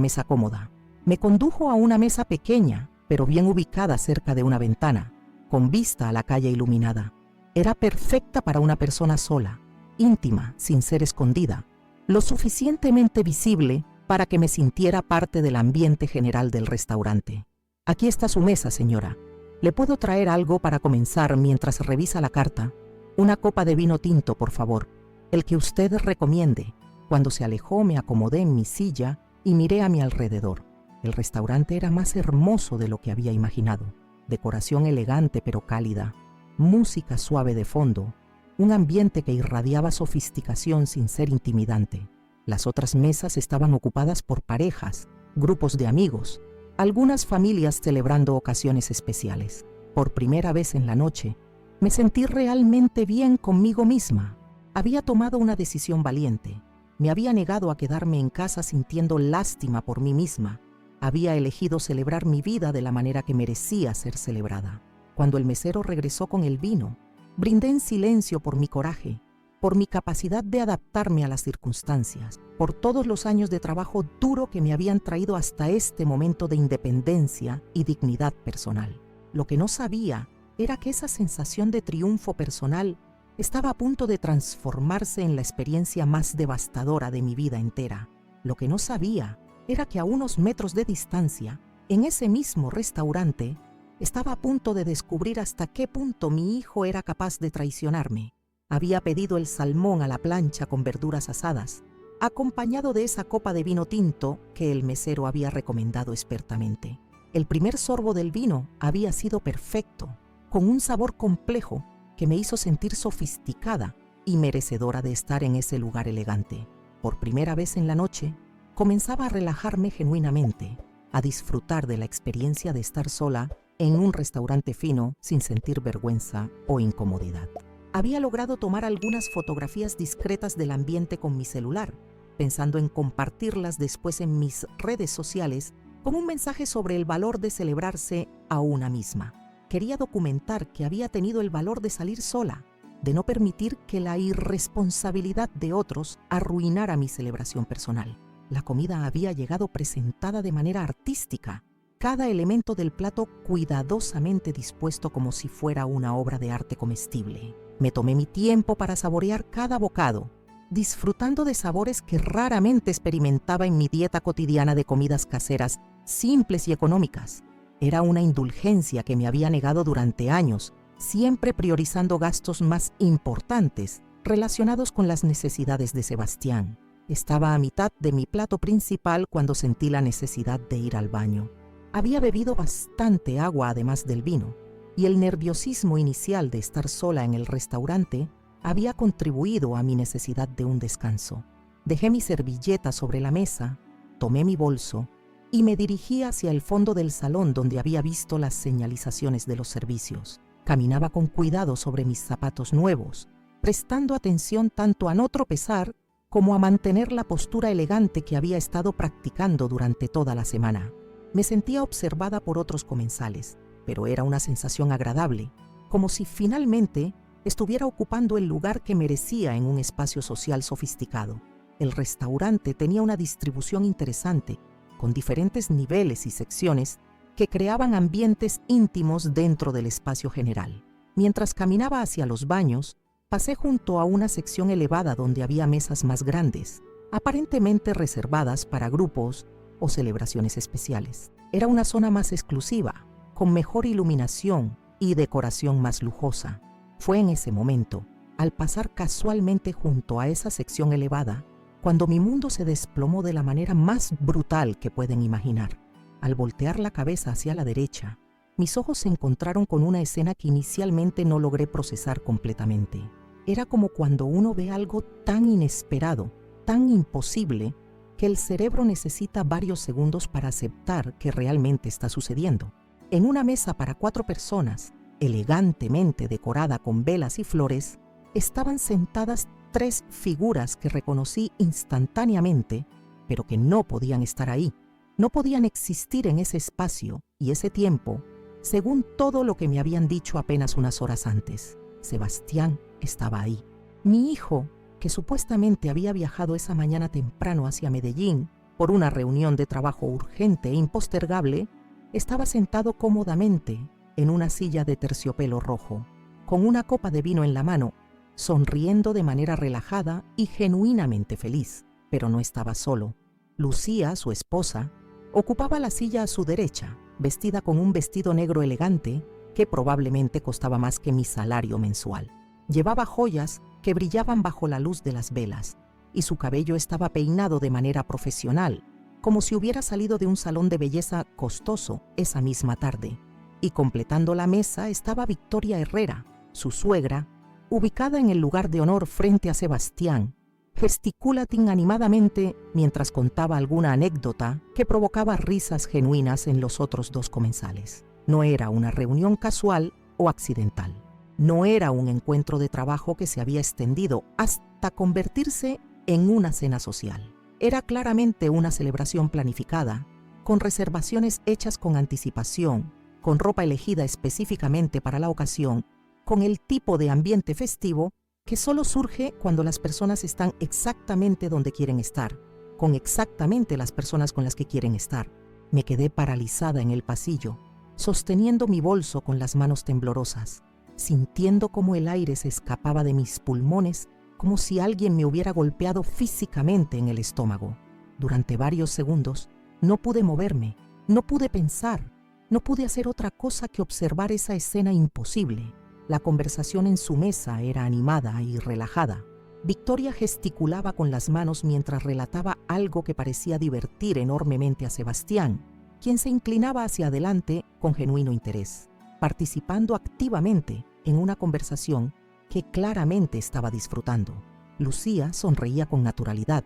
mesa cómoda. Me condujo a una mesa pequeña, pero bien ubicada cerca de una ventana, con vista a la calle iluminada. Era perfecta para una persona sola, íntima, sin ser escondida, lo suficientemente visible para que me sintiera parte del ambiente general del restaurante. Aquí está su mesa, señora. ¿Le puedo traer algo para comenzar mientras revisa la carta? Una copa de vino tinto, por favor, el que usted recomiende. Cuando se alejó, me acomodé en mi silla y miré a mi alrededor. El restaurante era más hermoso de lo que había imaginado. Decoración elegante pero cálida, música suave de fondo, un ambiente que irradiaba sofisticación sin ser intimidante. Las otras mesas estaban ocupadas por parejas, grupos de amigos, algunas familias celebrando ocasiones especiales. Por primera vez en la noche, me sentí realmente bien conmigo misma. Había tomado una decisión valiente. Me había negado a quedarme en casa sintiendo lástima por mí misma. Había elegido celebrar mi vida de la manera que merecía ser celebrada. Cuando el mesero regresó con el vino, brindé en silencio por mi coraje, por mi capacidad de adaptarme a las circunstancias, por todos los años de trabajo duro que me habían traído hasta este momento de independencia y dignidad personal. Lo que no sabía era que esa sensación de triunfo personal estaba a punto de transformarse en la experiencia más devastadora de mi vida entera. Lo que no sabía era que a unos metros de distancia, en ese mismo restaurante, estaba a punto de descubrir hasta qué punto mi hijo era capaz de traicionarme. Había pedido el salmón a la plancha con verduras asadas, acompañado de esa copa de vino tinto que el mesero había recomendado expertamente. El primer sorbo del vino había sido perfecto, con un sabor complejo que me hizo sentir sofisticada y merecedora de estar en ese lugar elegante. Por primera vez en la noche, comenzaba a relajarme genuinamente, a disfrutar de la experiencia de estar sola en un restaurante fino sin sentir vergüenza o incomodidad. Había logrado tomar algunas fotografías discretas del ambiente con mi celular, pensando en compartirlas después en mis redes sociales con un mensaje sobre el valor de celebrarse a una misma. Quería documentar que había tenido el valor de salir sola, de no permitir que la irresponsabilidad de otros arruinara mi celebración personal. La comida había llegado presentada de manera artística, cada elemento del plato cuidadosamente dispuesto como si fuera una obra de arte comestible. Me tomé mi tiempo para saborear cada bocado, disfrutando de sabores que raramente experimentaba en mi dieta cotidiana de comidas caseras simples y económicas. Era una indulgencia que me había negado durante años, siempre priorizando gastos más importantes relacionados con las necesidades de Sebastián. Estaba a mitad de mi plato principal cuando sentí la necesidad de ir al baño. Había bebido bastante agua además del vino, y el nerviosismo inicial de estar sola en el restaurante había contribuido a mi necesidad de un descanso. Dejé mi servilleta sobre la mesa, tomé mi bolso y me dirigí hacia el fondo del salón donde había visto las señalizaciones de los servicios. Caminaba con cuidado sobre mis zapatos nuevos, prestando atención tanto a no tropezar como a mantener la postura elegante que había estado practicando durante toda la semana. Me sentía observada por otros comensales, pero era una sensación agradable, como si finalmente estuviera ocupando el lugar que merecía en un espacio social sofisticado. El restaurante tenía una distribución interesante, con diferentes niveles y secciones que creaban ambientes íntimos dentro del espacio general. Mientras caminaba hacia los baños, pasé junto a una sección elevada donde había mesas más grandes, aparentemente reservadas para grupos o celebraciones especiales. Era una zona más exclusiva, con mejor iluminación y decoración más lujosa. Fue en ese momento, al pasar casualmente junto a esa sección elevada, cuando mi mundo se desplomó de la manera más brutal que pueden imaginar. Al voltear la cabeza hacia la derecha, mis ojos se encontraron con una escena que inicialmente no logré procesar completamente. Era como cuando uno ve algo tan inesperado, tan imposible, que el cerebro necesita varios segundos para aceptar que realmente está sucediendo. En una mesa para 4 personas, elegantemente decorada con velas y flores, estaban sentadas 3 figuras que reconocí instantáneamente, pero que no podían estar ahí. No podían existir en ese espacio y ese tiempo según todo lo que me habían dicho apenas unas horas antes. Sebastián estaba ahí. Mi hijo, que supuestamente había viajado esa mañana temprano hacia Medellín por una reunión de trabajo urgente e impostergable, estaba sentado cómodamente en una silla de terciopelo rojo, con una copa de vino en la mano, sonriendo de manera relajada y genuinamente feliz. Pero no estaba solo. Lucía, su esposa, ocupaba la silla a su derecha, vestida con un vestido negro elegante que probablemente costaba más que mi salario mensual. Llevaba joyas que brillaban bajo la luz de las velas, y su cabello estaba peinado de manera profesional, como si hubiera salido de un salón de belleza costoso esa misma tarde. Y completando la mesa estaba Victoria Herrera, su suegra, ubicada en el lugar de honor frente a Sebastián, gesticulating animadamente mientras contaba alguna anécdota que provocaba risas genuinas en los otros dos comensales. No era una reunión casual o accidental. No era un encuentro de trabajo que se había extendido hasta convertirse en una cena social. Era claramente una celebración planificada, con reservaciones hechas con anticipación, con ropa elegida específicamente para la ocasión, con el tipo de ambiente festivo que solo surge cuando las personas están exactamente donde quieren estar, con exactamente las personas con las que quieren estar. Me quedé paralizada en el pasillo, sosteniendo mi bolso con las manos temblorosas, sintiendo cómo el aire se escapaba de mis pulmones, como si alguien me hubiera golpeado físicamente en el estómago. Durante varios segundos no pude moverme, no pude pensar, no pude hacer otra cosa que observar esa escena imposible. La conversación en su mesa era animada y relajada. Victoria gesticulaba con las manos mientras relataba algo que parecía divertir enormemente a Sebastián, quien se inclinaba hacia adelante con genuino interés, participando activamente en una conversación que claramente estaba disfrutando. Lucía sonreía con naturalidad,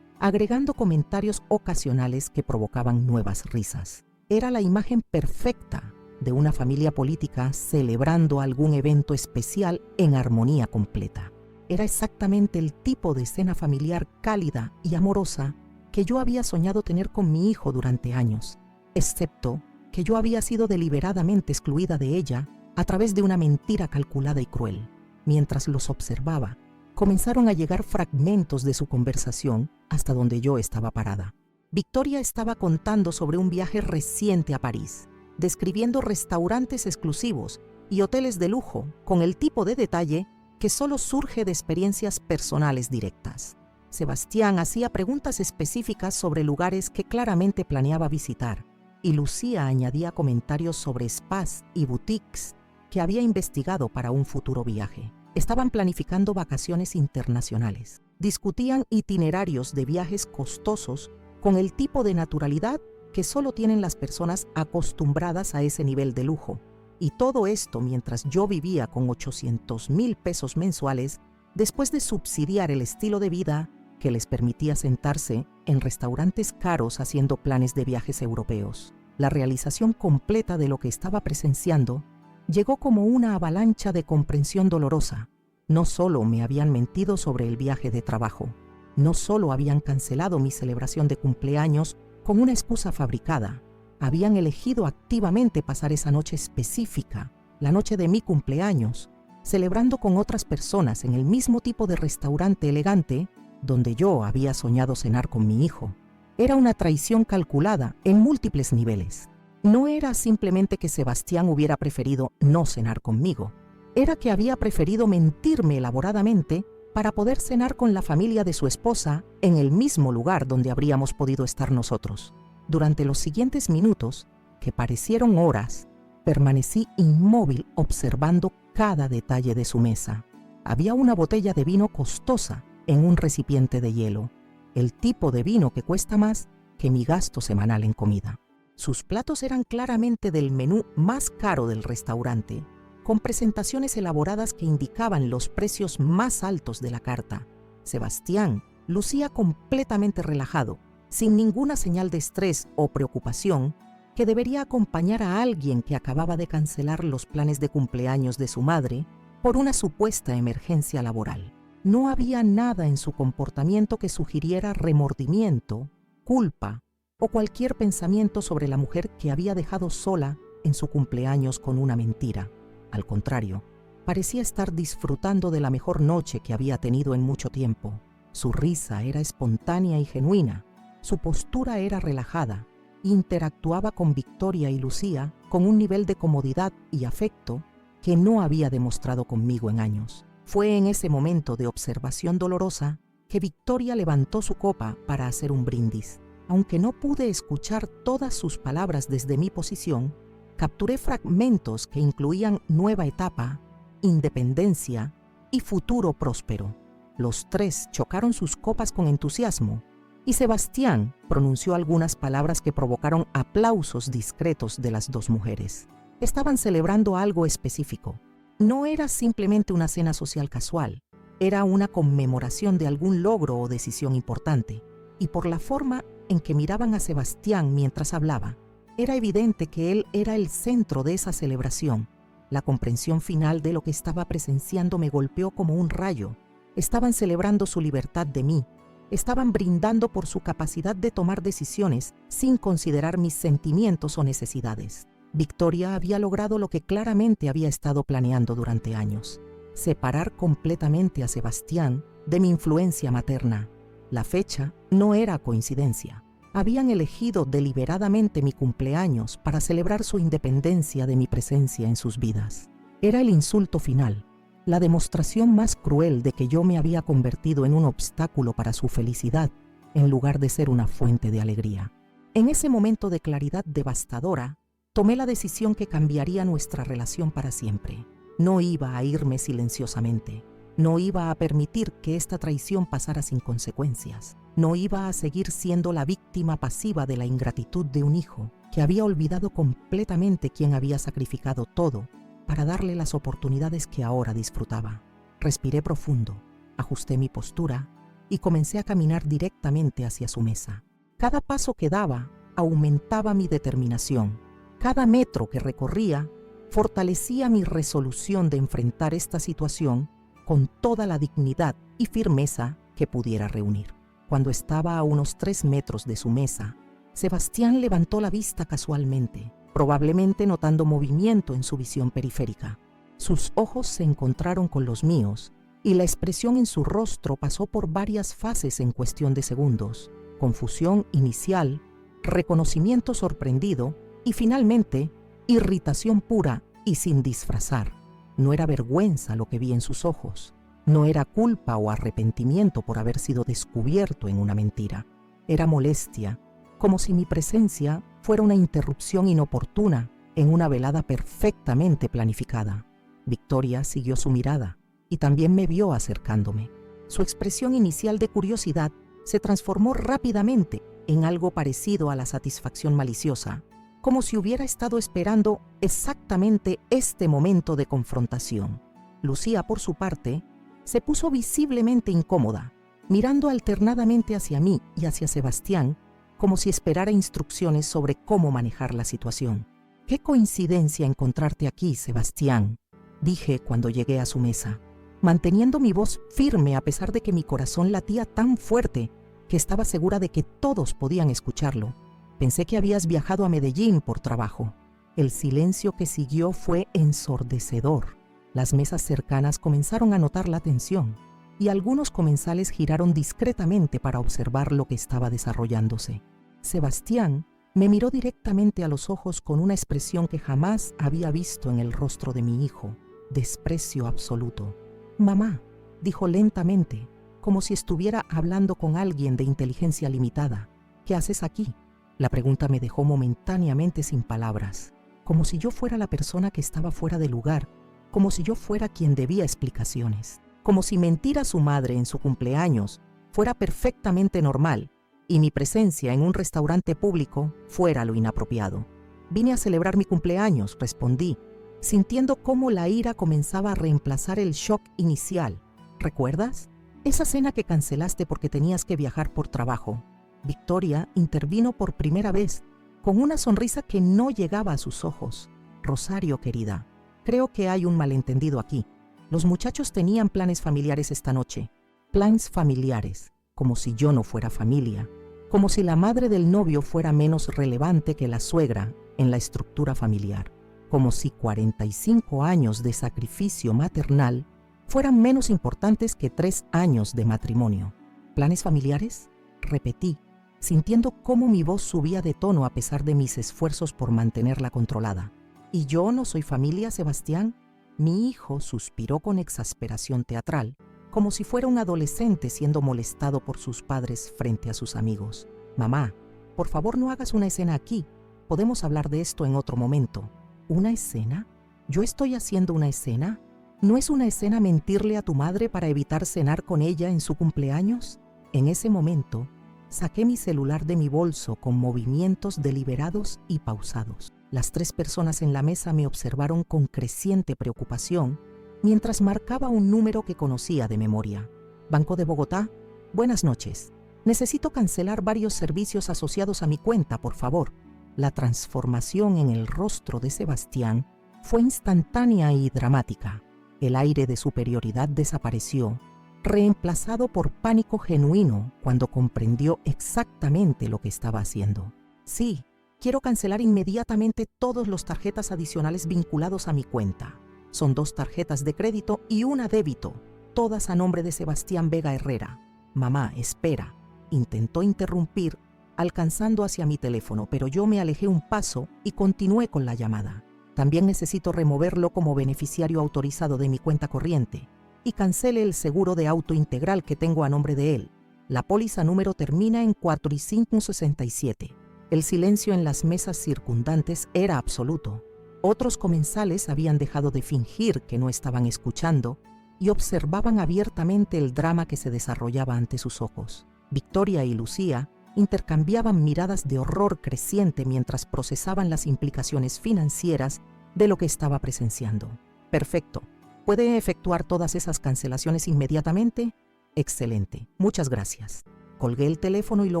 agregando comentarios ocasionales que provocaban nuevas risas. Era la imagen perfecta de una familia política celebrando algún evento especial en armonía completa. Era exactamente el tipo de escena familiar cálida y amorosa que yo había soñado tener con mi hijo durante años, excepto que yo había sido deliberadamente excluida de ella a través de una mentira calculada y cruel. Mientras los observaba, comenzaron a llegar fragmentos de su conversación hasta donde yo estaba parada. Victoria estaba contando sobre un viaje reciente a París, describiendo restaurantes exclusivos y hoteles de lujo con el tipo de detalle que solo surge de experiencias personales directas. Sebastián hacía preguntas específicas sobre lugares que claramente planeaba visitar, y Lucía añadía comentarios sobre spas y boutiques que había investigado para un futuro viaje. Estaban planificando vacaciones internacionales, discutían itinerarios de viajes costosos con el tipo de naturalidad que solo tienen las personas acostumbradas a ese nivel de lujo. Y todo esto mientras yo vivía con 800,000 pesos mensuales después de subsidiar el estilo de vida que les permitía sentarse en restaurantes caros haciendo planes de viajes europeos. La realización completa de lo que estaba presenciando llegó como una avalancha de comprensión dolorosa. No solo me habían mentido sobre el viaje de trabajo, no solo habían cancelado mi celebración de cumpleaños con una excusa fabricada, habían elegido activamente pasar esa noche específica, la noche de mi cumpleaños, celebrando con otras personas en el mismo tipo de restaurante elegante donde yo había soñado cenar con mi hijo. Era una traición calculada en múltiples niveles. No era simplemente que Sebastián hubiera preferido no cenar conmigo, era que había preferido mentirme elaboradamente para poder cenar con la familia de su esposa en el mismo lugar donde habríamos podido estar nosotros. Durante los siguientes minutos, que parecieron horas, permanecí inmóvil observando cada detalle de su mesa. Había una botella de vino costosa en un recipiente de hielo, el tipo de vino que cuesta más que mi gasto semanal en comida. Sus platos eran claramente del menú más caro del restaurante, con presentaciones elaboradas que indicaban los precios más altos de la carta. Sebastián lucía completamente relajado, sin ninguna señal de estrés o preocupación que debería acompañar a alguien que acababa de cancelar los planes de cumpleaños de su madre por una supuesta emergencia laboral. No había nada en su comportamiento que sugiriera remordimiento, culpa o cualquier pensamiento sobre la mujer que había dejado sola en su cumpleaños con una mentira. Al contrario, parecía estar disfrutando de la mejor noche que había tenido en mucho tiempo. Su risa era espontánea y genuina, su postura era relajada, interactuaba con Victoria y Lucía con un nivel de comodidad y afecto que no había demostrado conmigo en años. Fue en ese momento de observación dolorosa que Victoria levantó su copa para hacer un brindis. Aunque no pude escuchar todas sus palabras desde mi posición, capturé fragmentos que incluían nueva etapa, independencia y futuro próspero. Los tres chocaron sus copas con entusiasmo y Sebastián pronunció algunas palabras que provocaron aplausos discretos de las dos mujeres. Estaban celebrando algo específico. No era simplemente una cena social casual, era una conmemoración de algún logro o decisión importante. Y por la forma en que miraban a Sebastián mientras hablaba, era evidente que él era el centro de esa celebración. La comprensión final de lo que estaba presenciando me golpeó como un rayo. Estaban celebrando su libertad de mí. Estaban brindando por su capacidad de tomar decisiones sin considerar mis sentimientos o necesidades. Victoria había logrado lo que claramente había estado planeando durante años: separar completamente a Sebastián de mi influencia materna. La fecha no era coincidencia. Habían elegido deliberadamente mi cumpleaños para celebrar su independencia de mi presencia en sus vidas. Era el insulto final, la demostración más cruel de que yo me había convertido en un obstáculo para su felicidad, en lugar de ser una fuente de alegría. En ese momento de claridad devastadora, tomé la decisión que cambiaría nuestra relación para siempre. No iba a irme silenciosamente. No iba a permitir que esta traición pasara sin consecuencias. No iba a seguir siendo la víctima pasiva de la ingratitud de un hijo que había olvidado completamente quién había sacrificado todo para darle las oportunidades que ahora disfrutaba. Respiré profundo, ajusté mi postura y comencé a caminar directamente hacia su mesa. Cada paso que daba aumentaba mi determinación. Cada metro que recorría fortalecía mi resolución de enfrentar esta situación con toda la dignidad y firmeza que pudiera reunir. Cuando estaba a unos 3 metros de su mesa, Sebastián levantó la vista casualmente, probablemente notando movimiento en su visión periférica. Sus ojos se encontraron con los míos y la expresión en su rostro pasó por varias fases en cuestión de segundos: confusión inicial, reconocimiento sorprendido y finalmente irritación pura y sin disfrazar. No era vergüenza lo que vi en sus ojos. No era culpa o arrepentimiento por haber sido descubierto en una mentira. Era molestia, como si mi presencia fuera una interrupción inoportuna en una velada perfectamente planificada. Victoria siguió su mirada y también me vio acercándome. Su expresión inicial de curiosidad se transformó rápidamente en algo parecido a la satisfacción maliciosa, como si hubiera estado esperando exactamente este momento de confrontación. Lucía, por su parte, se puso visiblemente incómoda, mirando alternadamente hacia mí y hacia Sebastián, como si esperara instrucciones sobre cómo manejar la situación. «Qué coincidencia encontrarte aquí, Sebastián», dije cuando llegué a su mesa, manteniendo mi voz firme a pesar de que mi corazón latía tan fuerte que estaba segura de que todos podían escucharlo. «Pensé que habías viajado a Medellín por trabajo». El silencio que siguió fue ensordecedor. Las mesas cercanas comenzaron a notar la tensión y algunos comensales giraron discretamente para observar lo que estaba desarrollándose. Sebastián me miró directamente a los ojos con una expresión que jamás había visto en el rostro de mi hijo: desprecio absoluto. «Mamá», dijo lentamente, como si estuviera hablando con alguien de inteligencia limitada, «¿qué haces aquí?». La pregunta me dejó momentáneamente sin palabras, como si yo fuera la persona que estaba fuera de lugar, como si yo fuera quien debía explicaciones, como si mentir a su madre en su cumpleaños fuera perfectamente normal y mi presencia en un restaurante público fuera lo inapropiado. «Vine a celebrar mi cumpleaños», respondí, sintiendo cómo la ira comenzaba a reemplazar el shock inicial. «¿Recuerdas? Esa cena que cancelaste porque tenías que viajar por trabajo». Victoria intervino por primera vez, con una sonrisa que no llegaba a sus ojos. «Rosario, querida, creo que hay un malentendido aquí. Los muchachos tenían planes familiares esta noche». Planes familiares, como si yo no fuera familia, como si la madre del novio fuera menos relevante que la suegra en la estructura familiar, como si 45 años de sacrificio maternal fueran menos importantes que 3 años de matrimonio. ¿Planes familiares?, repetí, sintiendo cómo mi voz subía de tono a pesar de mis esfuerzos por mantenerla controlada. ¿Y yo no soy familia, Sebastián? Mi hijo suspiró con exasperación teatral, como si fuera un adolescente siendo molestado por sus padres frente a sus amigos. Mamá, por favor no hagas una escena aquí. Podemos hablar de esto en otro momento. ¿Una escena? ¿Yo estoy haciendo una escena? ¿No es una escena mentirle a tu madre para evitar cenar con ella en su cumpleaños? En ese momento, saqué mi celular de mi bolso con movimientos deliberados y pausados. Las 3 personas en la mesa me observaron con creciente preocupación mientras marcaba un número que conocía de memoria. Banco de Bogotá, buenas noches. Necesito cancelar varios servicios asociados a mi cuenta, por favor. La transformación en el rostro de Sebastián fue instantánea y dramática. El aire de superioridad desapareció, reemplazado por pánico genuino cuando comprendió exactamente lo que estaba haciendo. Sí, quiero cancelar inmediatamente todas las tarjetas adicionales vinculados a mi cuenta. Son 2 tarjetas de crédito y una débito, todas a nombre de Sebastián Vega Herrera. Mamá, espera. Intentó interrumpir, alcanzando hacia mi teléfono, pero yo me alejé un paso y continué con la llamada. También necesito removerlo como beneficiario autorizado de mi cuenta corriente y cancele el seguro de auto integral que tengo a nombre de él. La póliza número termina en 4567. El silencio en las mesas circundantes era absoluto. Otros comensales habían dejado de fingir que no estaban escuchando y observaban abiertamente el drama que se desarrollaba ante sus ojos. Victoria y Lucía intercambiaban miradas de horror creciente mientras procesaban las implicaciones financieras de lo que estaba presenciando. Perfecto. ¿Puede efectuar todas esas cancelaciones inmediatamente? Excelente. Muchas gracias. Colgué el teléfono y lo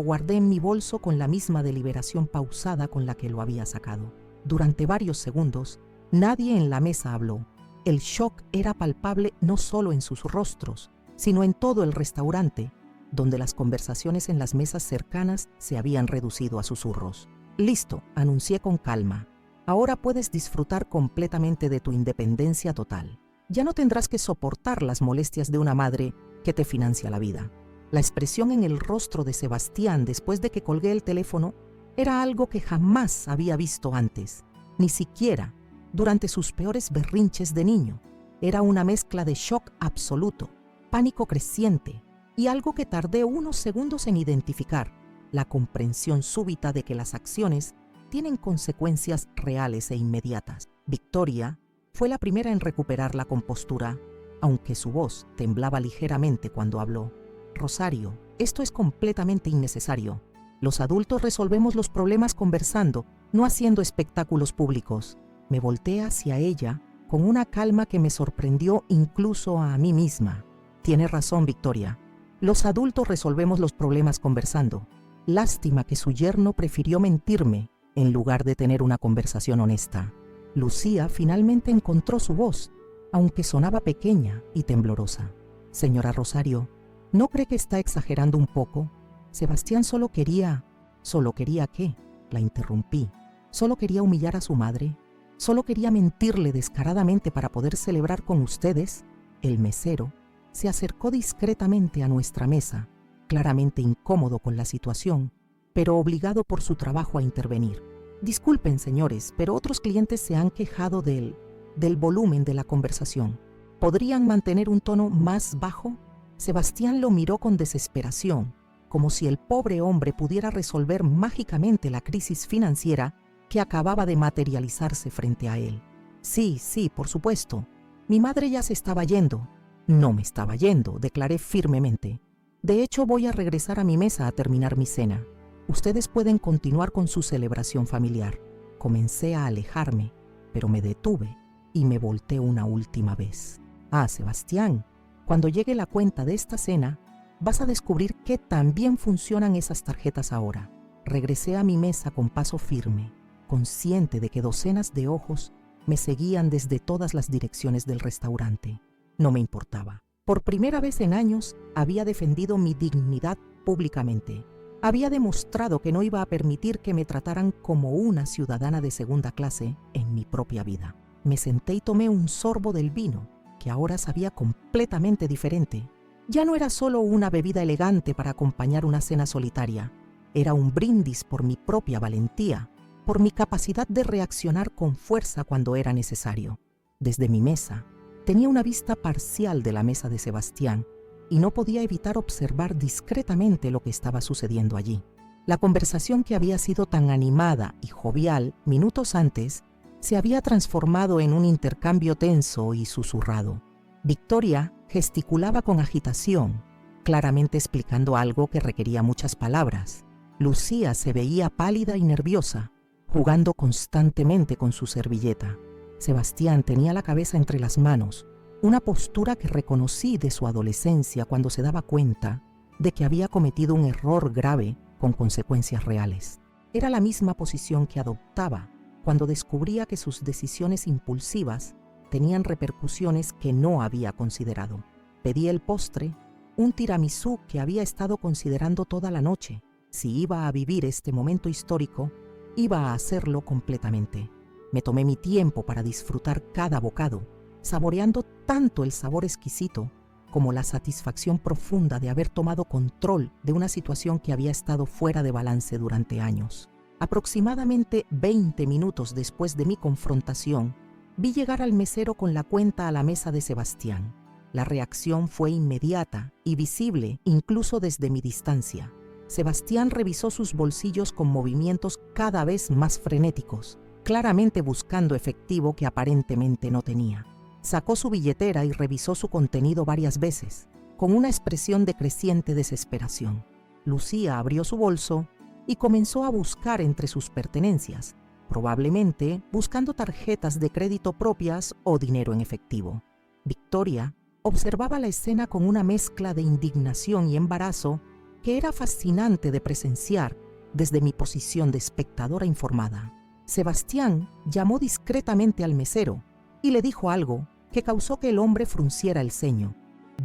guardé en mi bolso con la misma deliberación pausada con la que lo había sacado. Durante varios segundos, nadie en la mesa habló. El shock era palpable no solo en sus rostros, sino en todo el restaurante, donde las conversaciones en las mesas cercanas se habían reducido a susurros. Listo, anuncié con calma. Ahora puedes disfrutar completamente de tu independencia total. Ya no tendrás que soportar las molestias de una madre que te financia la vida. La expresión en el rostro de Sebastián después de que colgué el teléfono era algo que jamás había visto antes, ni siquiera durante sus peores berrinches de niño. Era una mezcla de shock absoluto, pánico creciente y algo que tardé unos segundos en identificar: la comprensión súbita de que las acciones tienen consecuencias reales e inmediatas. Victoria fue la primera en recuperar la compostura, aunque su voz temblaba ligeramente cuando habló. Rosario, esto es completamente innecesario. Los adultos resolvemos los problemas conversando, no haciendo espectáculos públicos. Me volteé hacia ella con una calma que me sorprendió incluso a mí misma. Tienes razón, Victoria. Los adultos resolvemos los problemas conversando. Lástima que su yerno prefirió mentirme en lugar de tener una conversación honesta. Lucía finalmente encontró su voz, aunque sonaba pequeña y temblorosa. Señora Rosario, ¿no cree que está exagerando un poco? Sebastián ¿Solo quería qué? La interrumpí. ¿Solo quería humillar a su madre? ¿Solo quería mentirle descaradamente para poder celebrar con ustedes? El mesero se acercó discretamente a nuestra mesa, claramente incómodo con la situación, pero obligado por su trabajo a intervenir. Disculpen, señores, pero otros clientes se han quejado del volumen de la conversación. ¿Podrían mantener un tono más bajo? Sebastián lo miró con desesperación, como si el pobre hombre pudiera resolver mágicamente la crisis financiera que acababa de materializarse frente a él. Sí, por supuesto. Mi madre ya se estaba yendo. No me estaba yendo, declaré firmemente. De hecho, voy a regresar a mi mesa a terminar mi cena. Ustedes pueden continuar con su celebración familiar. Comencé a alejarme, pero me detuve y me volteé una última vez. Sebastián, cuando llegue la cuenta de esta cena, vas a descubrir que también funcionan esas tarjetas ahora. Regresé a mi mesa con paso firme, consciente de que docenas de ojos me seguían desde todas las direcciones del restaurante. No me importaba. Por primera vez en años había defendido mi dignidad públicamente. Había demostrado que no iba a permitir que me trataran como una ciudadana de segunda clase en mi propia vida. Me senté y tomé un sorbo del vino, que ahora sabía completamente diferente. Ya no era solo una bebida elegante para acompañar una cena solitaria. Era un brindis por mi propia valentía, por mi capacidad de reaccionar con fuerza cuando era necesario. Desde mi mesa, tenía una vista parcial de la mesa de Sebastián y no podía evitar observar discretamente lo que estaba sucediendo allí. La conversación que había sido tan animada y jovial minutos antes se había transformado en un intercambio tenso y susurrado. Victoria gesticulaba con agitación, claramente explicando algo que requería muchas palabras. Lucía se veía pálida y nerviosa, jugando constantemente con su servilleta. Sebastián tenía la cabeza entre las manos, una postura que reconocí de su adolescencia cuando se daba cuenta de que había cometido un error grave con consecuencias reales. Era la misma posición que adoptaba cuando descubría que sus decisiones impulsivas tenían repercusiones que no había considerado. Pedí el postre, un tiramisú que había estado considerando toda la noche. Si iba a vivir este momento histórico, iba a hacerlo completamente. Me tomé mi tiempo para disfrutar cada bocado, saboreando tanto el sabor exquisito como la satisfacción profunda de haber tomado control de una situación que había estado fuera de balance durante años. Aproximadamente 20 minutos después de mi confrontación, vi llegar al mesero con la cuenta a la mesa de Sebastián. La reacción fue inmediata y visible incluso desde mi distancia. Sebastián revisó sus bolsillos con movimientos cada vez más frenéticos, claramente buscando efectivo que aparentemente no tenía. Sacó su billetera y revisó su contenido varias veces, con una expresión de creciente desesperación. Lucía abrió su bolso y comenzó a buscar entre sus pertenencias, probablemente buscando tarjetas de crédito propias o dinero en efectivo. Victoria observaba la escena con una mezcla de indignación y embarazo que era fascinante de presenciar desde mi posición de espectadora informada. Sebastián llamó discretamente al mesero y le dijo algo que causó que el hombre frunciera el ceño.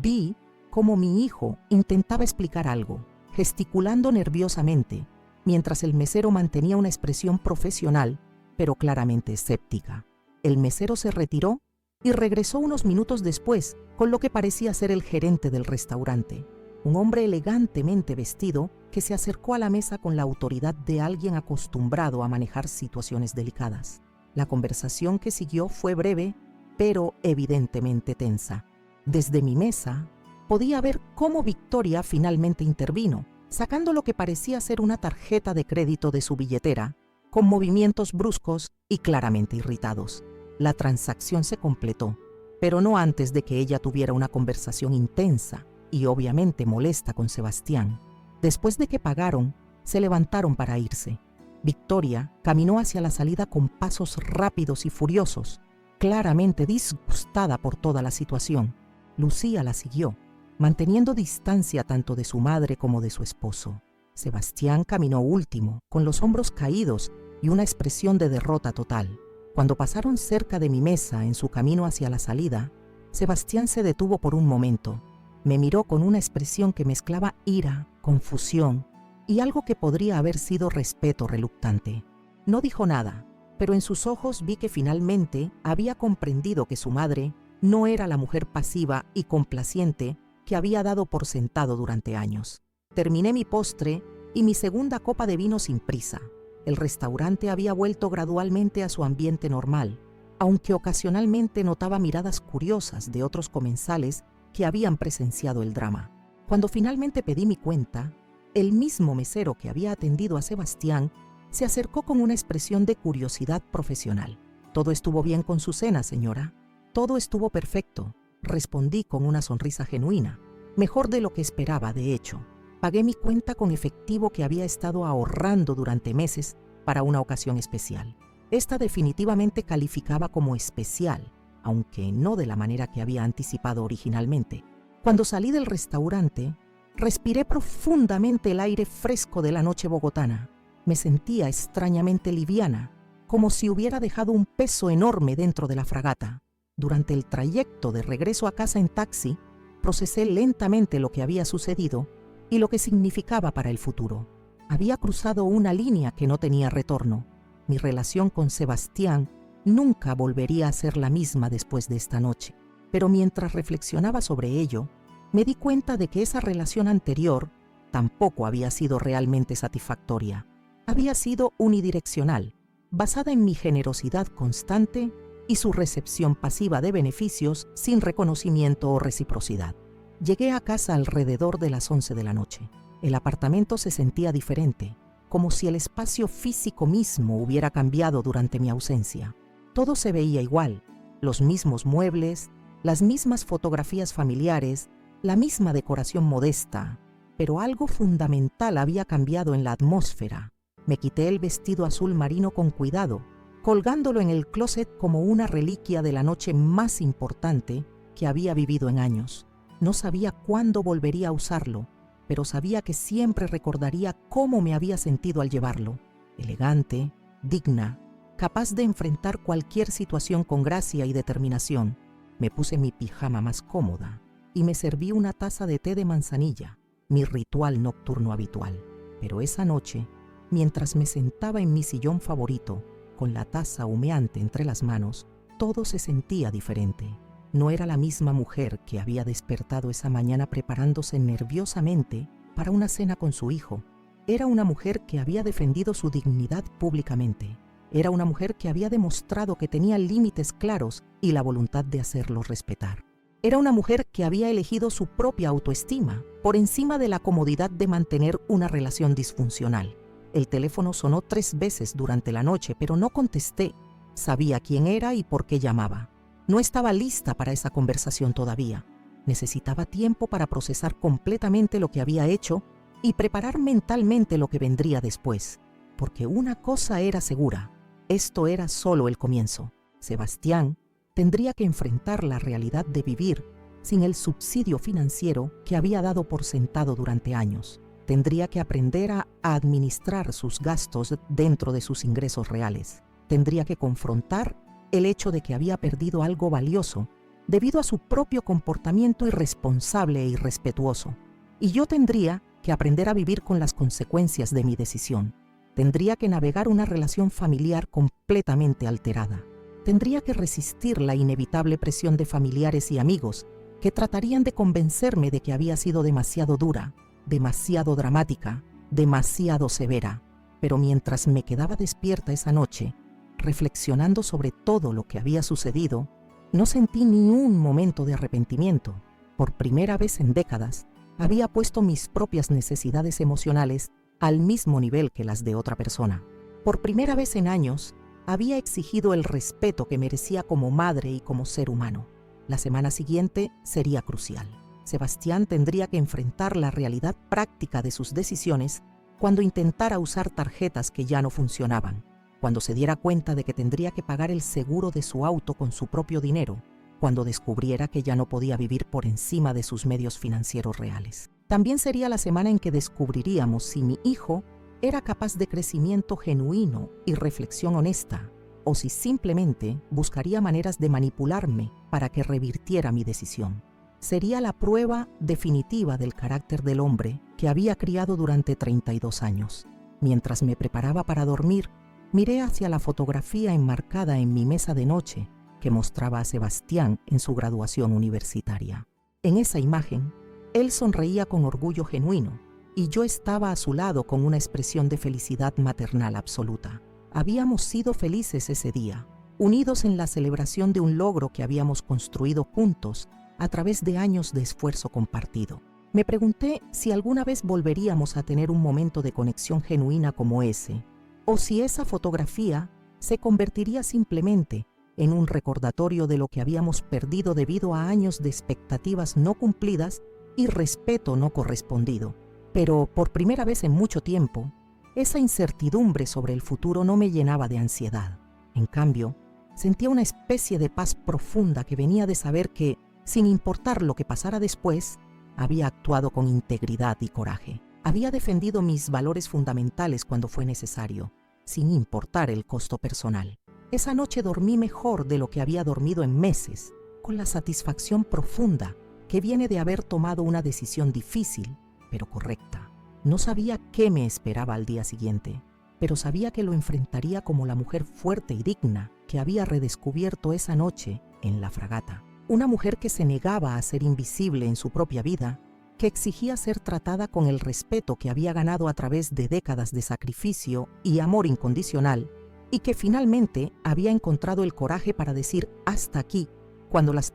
Vi cómo mi hijo intentaba explicar algo, gesticulando nerviosamente, mientras el mesero mantenía una expresión profesional, pero claramente escéptica. El mesero se retiró y regresó unos minutos después con lo que parecía ser el gerente del restaurante, un hombre elegantemente vestido que se acercó a la mesa con la autoridad de alguien acostumbrado a manejar situaciones delicadas. La conversación que siguió fue breve, pero evidentemente tensa. Desde mi mesa, podía ver cómo Victoria finalmente intervino, sacando lo que parecía ser una tarjeta de crédito de su billetera, con movimientos bruscos y claramente irritados. La transacción se completó, pero no antes de que ella tuviera una conversación intensa y obviamente molesta con Sebastián. Después de que pagaron, se levantaron para irse. Victoria caminó hacia la salida con pasos rápidos y furiosos, claramente disgustada por toda la situación. Lucía la siguió, manteniendo distancia tanto de su madre como de su esposo. Sebastián caminó último, con los hombros caídos y una expresión de derrota total. Cuando pasaron cerca de mi mesa en su camino hacia la salida, Sebastián se detuvo por un momento. Me miró con una expresión que mezclaba ira, confusión y algo que podría haber sido respeto reluctante. No dijo nada, pero en sus ojos vi que finalmente había comprendido que su madre no era la mujer pasiva y complaciente que había dado por sentado durante años. Terminé mi postre y mi segunda copa de vino sin prisa. El restaurante había vuelto gradualmente a su ambiente normal, aunque ocasionalmente notaba miradas curiosas de otros comensales que habían presenciado el drama. Cuando finalmente pedí mi cuenta, el mismo mesero que había atendido a Sebastián se acercó con una expresión de curiosidad profesional. «¿Todo estuvo bien con su cena, señora?» «Todo estuvo perfecto», respondí con una sonrisa genuina. Mejor de lo que esperaba, de hecho. Pagué mi cuenta con efectivo que había estado ahorrando durante meses para una ocasión especial. Esta definitivamente calificaba como especial, aunque no de la manera que había anticipado originalmente. Cuando salí del restaurante, respiré profundamente el aire fresco de la noche bogotana. Me sentía extrañamente liviana, como si hubiera dejado un peso enorme dentro de la fragata. Durante el trayecto de regreso a casa en taxi, procesé lentamente lo que había sucedido y lo que significaba para el futuro. Había cruzado una línea que no tenía retorno. Mi relación con Sebastián nunca volvería a ser la misma después de esta noche. Pero mientras reflexionaba sobre ello, me di cuenta de que esa relación anterior tampoco había sido realmente satisfactoria. Había sido unidireccional, basada en mi generosidad constante y su recepción pasiva de beneficios sin reconocimiento o reciprocidad. Llegué a casa alrededor de las 11 de la noche. El apartamento se sentía diferente, como si el espacio físico mismo hubiera cambiado durante mi ausencia. Todo se veía igual, los mismos muebles, las mismas fotografías familiares, la misma decoración modesta, pero algo fundamental había cambiado en la atmósfera. Me quité el vestido azul marino con cuidado, colgándolo en el closet como una reliquia de la noche más importante que había vivido en años. No sabía cuándo volvería a usarlo, pero sabía que siempre recordaría cómo me había sentido al llevarlo. Elegante, digna, capaz de enfrentar cualquier situación con gracia y determinación. Me puse mi pijama más cómoda y me serví una taza de té de manzanilla, mi ritual nocturno habitual. Pero esa noche, mientras me sentaba en mi sillón favorito, con la taza humeante entre las manos, todo se sentía diferente. No era la misma mujer que había despertado esa mañana preparándose nerviosamente para una cena con su hijo. Era una mujer que había defendido su dignidad públicamente. Era una mujer que había demostrado que tenía límites claros y la voluntad de hacerlos respetar. Era una mujer que había elegido su propia autoestima por encima de la comodidad de mantener una relación disfuncional. El teléfono sonó 3 veces durante la noche, pero no contesté. Sabía quién era y por qué llamaba. No estaba lista para esa conversación todavía. Necesitaba tiempo para procesar completamente lo que había hecho y preparar mentalmente lo que vendría después. Porque una cosa era segura, esto era solo el comienzo. Sebastián tendría que enfrentar la realidad de vivir sin el subsidio financiero que había dado por sentado durante años. Tendría que aprender a administrar sus gastos dentro de sus ingresos reales. Tendría que confrontar el hecho de que había perdido algo valioso debido a su propio comportamiento irresponsable e irrespetuoso. Y yo tendría que aprender a vivir con las consecuencias de mi decisión. Tendría que navegar una relación familiar completamente alterada. Tendría que resistir la inevitable presión de familiares y amigos que tratarían de convencerme de que había sido demasiado dura, demasiado dramática, demasiado severa. Pero mientras me quedaba despierta esa noche, reflexionando sobre todo lo que había sucedido, no sentí ni un momento de arrepentimiento. Por primera vez en décadas, había puesto mis propias necesidades emocionales al mismo nivel que las de otra persona. Por primera vez en años, había exigido el respeto que merecía como madre y como ser humano. La semana siguiente sería crucial. Sebastián tendría que enfrentar la realidad práctica de sus decisiones cuando intentara usar tarjetas que ya no funcionaban, cuando se diera cuenta de que tendría que pagar el seguro de su auto con su propio dinero, cuando descubriera que ya no podía vivir por encima de sus medios financieros reales. También sería la semana en que descubriríamos si mi hijo era capaz de crecimiento genuino y reflexión honesta, o si simplemente buscaría maneras de manipularme para que revirtiera mi decisión. Sería la prueba definitiva del carácter del hombre que había criado durante 32 años. Mientras me preparaba para dormir, miré hacia la fotografía enmarcada en mi mesa de noche que mostraba a Sebastián en su graduación universitaria. En esa imagen, él sonreía con orgullo genuino y yo estaba a su lado con una expresión de felicidad maternal absoluta. Habíamos sido felices ese día, unidos en la celebración de un logro que habíamos construido juntos a través de años de esfuerzo compartido. Me pregunté si alguna vez volveríamos a tener un momento de conexión genuina como ese, o si esa fotografía se convertiría simplemente en un recordatorio de lo que habíamos perdido debido a años de expectativas no cumplidas y respeto no correspondido. Pero por primera vez en mucho tiempo, esa incertidumbre sobre el futuro no me llenaba de ansiedad. En cambio, sentía una especie de paz profunda que venía de saber que, sin importar lo que pasara después, había actuado con integridad y coraje. Había defendido mis valores fundamentales cuando fue necesario, sin importar el costo personal. Esa noche dormí mejor de lo que había dormido en meses, con la satisfacción profunda que viene de haber tomado una decisión difícil, pero correcta. No sabía qué me esperaba al día siguiente, pero sabía que lo enfrentaría como la mujer fuerte y digna que había redescubierto esa noche en la fragata. Una mujer que se negaba a ser invisible en su propia vida, que exigía ser tratada con el respeto que había ganado a través de décadas de sacrificio y amor incondicional, y que finalmente había encontrado el coraje para decir hasta aquí cuando las